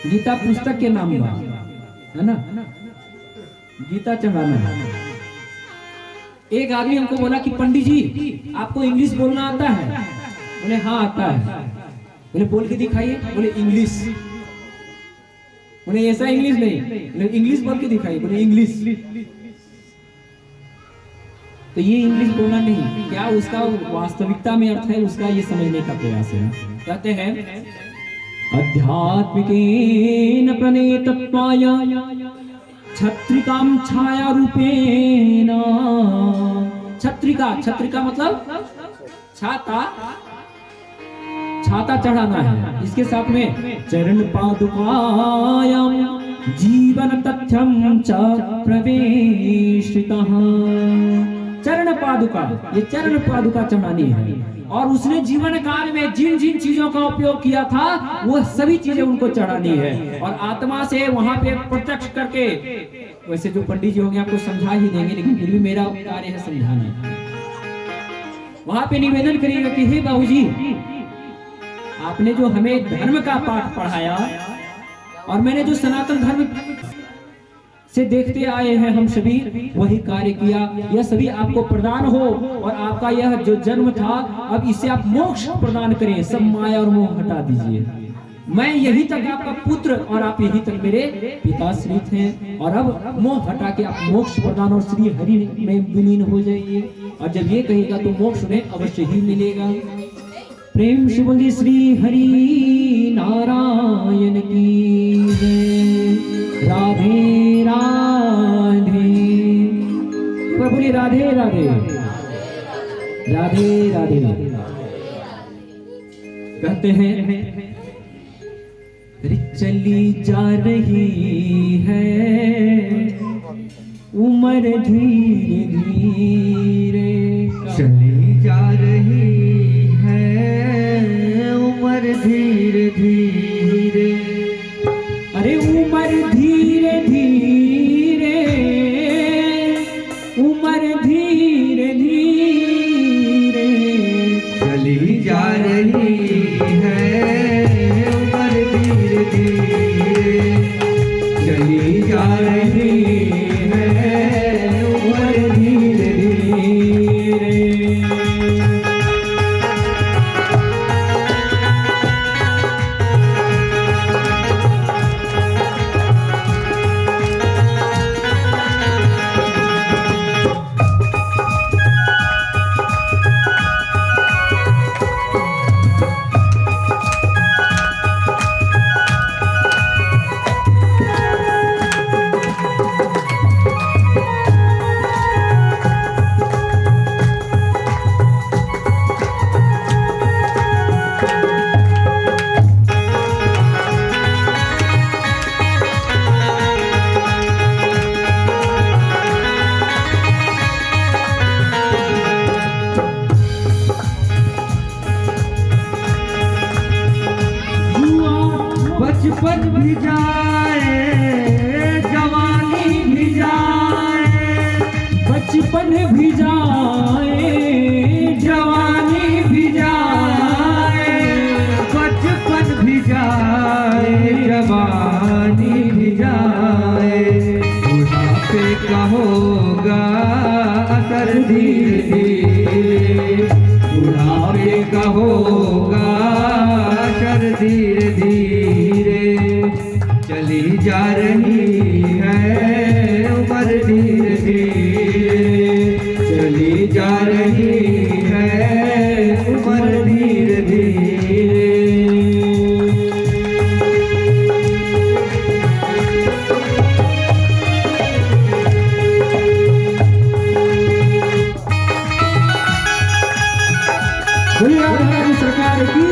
गीता पुस्तक के नाम बा, है ना? गीता चढ़ाना है। एक आदमी हमको बोला कि पंडित जी आपको इंग्लिश बोलना आता है? बोले हाँ आता है। बोले बोल के दिखाइए। बोले इंग्लिश। बोले ऐसा इंग्लिश नहीं, बोले इंग्लिश बोल के दिखाइए। बोले इंग्लिश। तो ये इंग्लिश बोलना नहीं, क्या उसका वास्तविकता में अर्थ है, उसका ये समझने का प्रयास है। कहते हैं अध्यात्मिकेन प्रणेतत्वाय छत्रिकाम छाया रूपेण। छत्रिका, छत्रिका मतलब छाता, छाता चढ़ाना है। इसके साथ में चरण पादुकायाम जीवन तथ्यम च प्रवेशितः। चरण पादुका, ये चरण पादुका चढ़ानी है। और उसने जीवन काल में जिन जिन चीजों का उपयोग किया था वो सभी चीजें उनको चढ़ानी है। और आत्मा से वहां पे प्रत्यक्ष करके, वैसे जो पंडित जी होंगे आपको समझा ही देंगे, लेकिन फिर भी मेरा कार्य है समझाना। वहां पे निवेदन करिएगा कि हे बाबूजी, आपने जो हमें धर्म का पाठ पढ़ाया और मैंने जो सनातन धर्म से देखते आए हैं हम सभी वही कार्य किया, यह सभी आपको प्रदान हो। और आपका यह जो जन्म था अब इसे आप मोक्ष प्रदान करें, सब माया और मोह हटा दीजिए। मैं यही तक आपका पुत्र और आप यही तक मेरे पिताश्री थे, और अब मोह हटा के आप मोक्ष प्रदान और श्री हरि में विलीन हो जाइए। और जब ये कहेगा तो मोक्ष उन्हें अवश्य ही मिलेगा। प्रेम से बोलिए श्री हरि नारायण की जय। राधे राधे, बोलिए राधे राधे, राधे राधे। कहते हैं चली जा रही है उम्र धीरे धीरे।
चली जा रही है उम्र धीरे धीरे।
अरे उम्र धीरे धीरे, उम्र धीरे धीरे
चली जा रही है उम्र धीरे धीरे।
चली जा रही है उम्र धीरे धीरे।
बचपन भी जाए जवानी भी जाए।
बचपन भी जाए
जवानी भी जाए। बचपन भी जाए जवानी भी जाए। बुढ़ापे का होगा असर धीरे धीरे। बुढ़ापे का होगा असर धीरे धीरे। चली जा रही है उम्र धीरे धीरे। चली जा रही है उम्र धीरे धीरे।
बोलिए राधा सरकार की।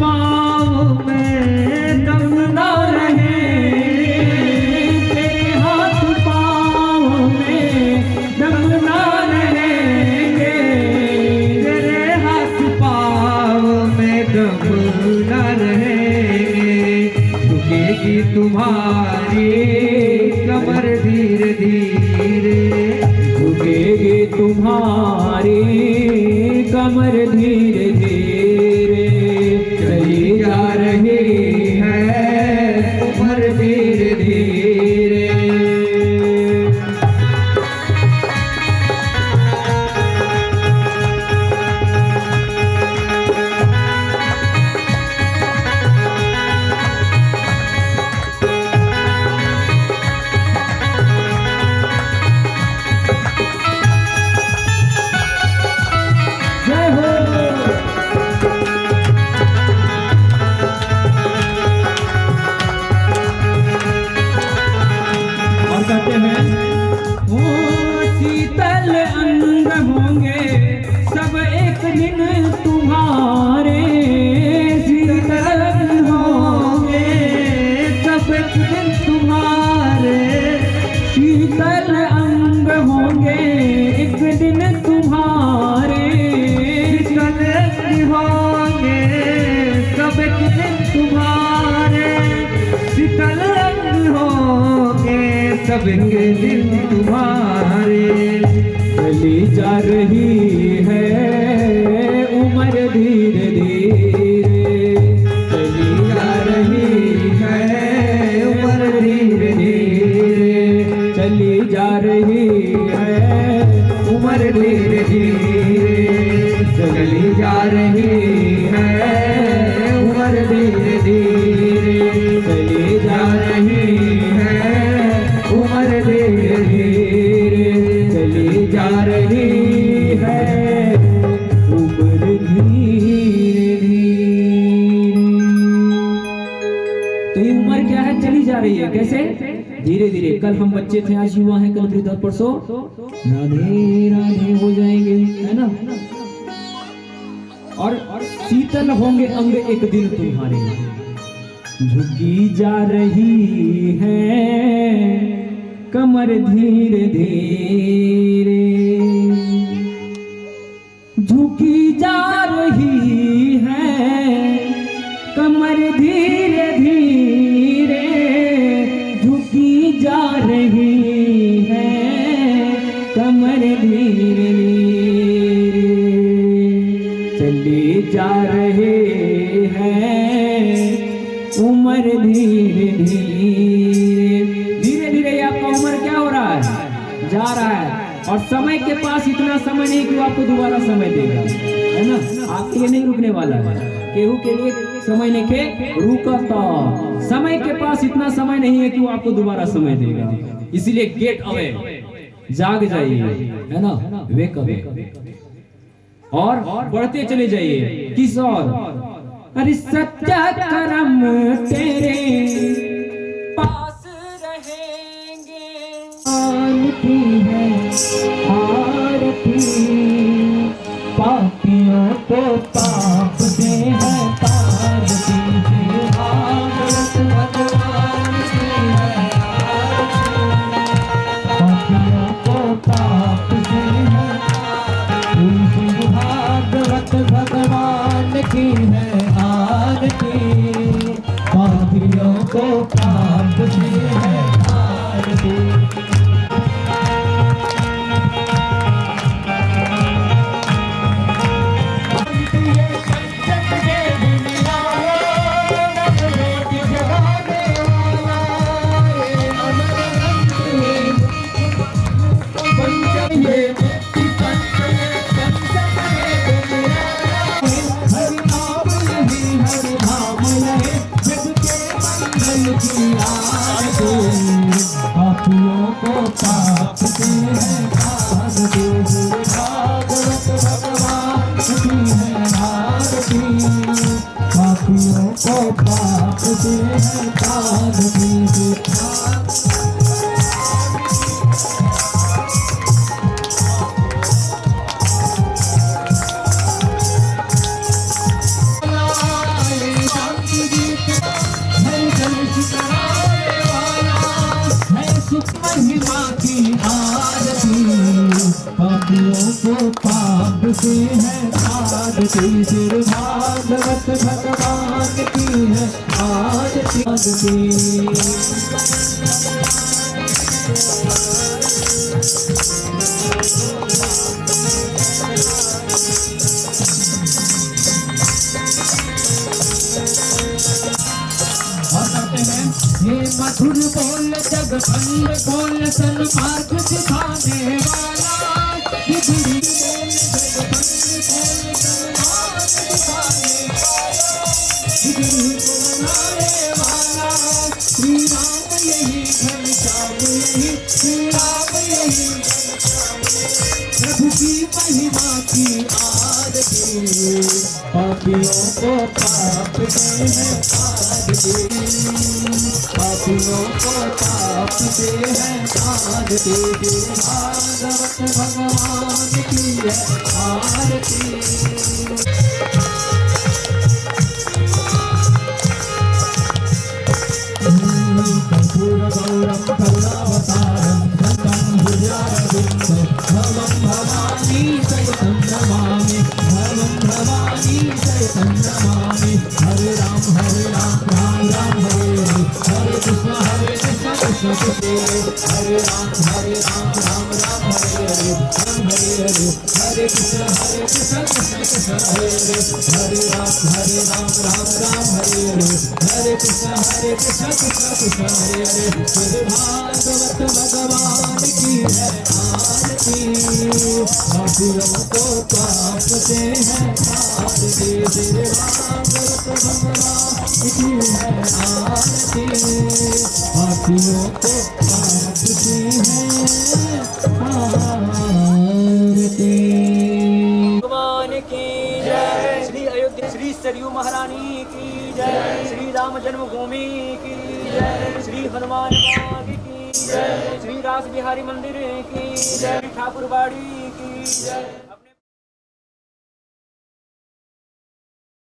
पाँव में दम न रहे।
तेरे हाथ पाँव में दम न रहेंगे।
तेरे हाथ पाँव में दम न रहेंगे। झुकेगी तुम्हारी कमर धीरे धीरे।
झुकेगी तुम्हारी कमर धीरे धीरे।
चली जा रही है उम्र धीरे धीरे।
जय हो। और कहते हैं ओ शीतल अंग होंगे सब एक दिन तुम्हारे। शीतल अंग होंगे
सब एक दिन तुम्हारे।
शीतल अंग होंगे एक दिन तुम्हारे।
शीतल अंग होंगे सब एक दिन तुम्हारे। शीतल अंग होंगे सब एक दिन तुम्हारे।
चली जा रही है उम्र धीरे धीरे।
चली जा रही है उम्र धीरे धीरे।
चली जा रही है
उम्र धीरे धीरे। चली जा रही है उम्र धीरे धीरे। चली जा रही है
चली जा रही है। कैसे? धीरे धीरे। कल हम बच्चे थे, आज युवा हैं, कल वृद्ध, परसों राधे राधे हो जाएंगे, है ना। और शीतल होंगे अंग एक दिन तुम्हारे। झुकी जा रही है कमर धीरे धीरे, झुकी जा रही है कमर धीरे धीरे, झुकी जा रही है कमर धीरे धीरे, चले जा रहे हैं उम्र धीरे धीरे। धीरे धीरे ये आपका उम्र क्या हो रहा है? जा रहा है। और समय के पास इतना समय नहीं कि वो आपको दोबारा समय देगा, है ना। आपके लिए नहीं रुकने वाला है, केहू के लिए समय नहीं के रुकता। समय के पास इतना समय नहीं है कि वो आपको दोबारा समय देगा। इसीलिए गेट अवे, जाग जाइए, है ना, वेक अवे, और बढ़ते चले जाइए। किस और? अरे सच्चा करम तेरे पास रहेंगे, आरती है आरती, पापियों को पाप से है तारती, भागवत भगवान की है आरती, पापियों को पाप से है, भागवत भगवान की है आरती, पापियों को पाप से है आरती। पापियों को पाप से है आरती, भागवत भगवान की है आरती, पापियों को पाप से है आरती। महिमा की आरती, पापियों को पाप से है आरती, सिर भागवत भगवान की है आरती। ये मधुर बोल जगबंद बोल सन्मार्ग दिखाने वाला, बिगड़ी बोल जगबंद बोल सन्मार्ग दिखाने वाला, बिगड़ी को मनाने वाला, श्री राम यही घनश्याम यही, श्री राम यही प्रभु की महिमा की आरती, पापियों को पाप से है आरती, पापियों को पाप से है आरती, भागवत भगवान की है आरती। कर्पूर गौरम करुणावतारम धन्वं भुजारविंदं, भवं भवानी सहितं नमामि, भवं भवानी सहितं नमामि। हरे राम राम राम हरे कृष्ण कृष्ण कृष्ण हरे राम राम राम हरे हरे कृष्ण कृष्ण कृष्ण हरे राम राम हरे कृष्ण कृष्ण कृष्ण हरे भागवत भगवान की है आरती, पापियों को पाप से है आरती, भागवत भगवान की है आरती, पापियों को पाप से है आरती।
भगवान की जय। श्री अयोध्या श्री
सरयू महारानी की जय, श्री राम जन्मभूमि की जय, श्री हनुमान बाग की जय, श्री रास बिहारी मंदिर की जय, ठाकुर बाड़ी की जय।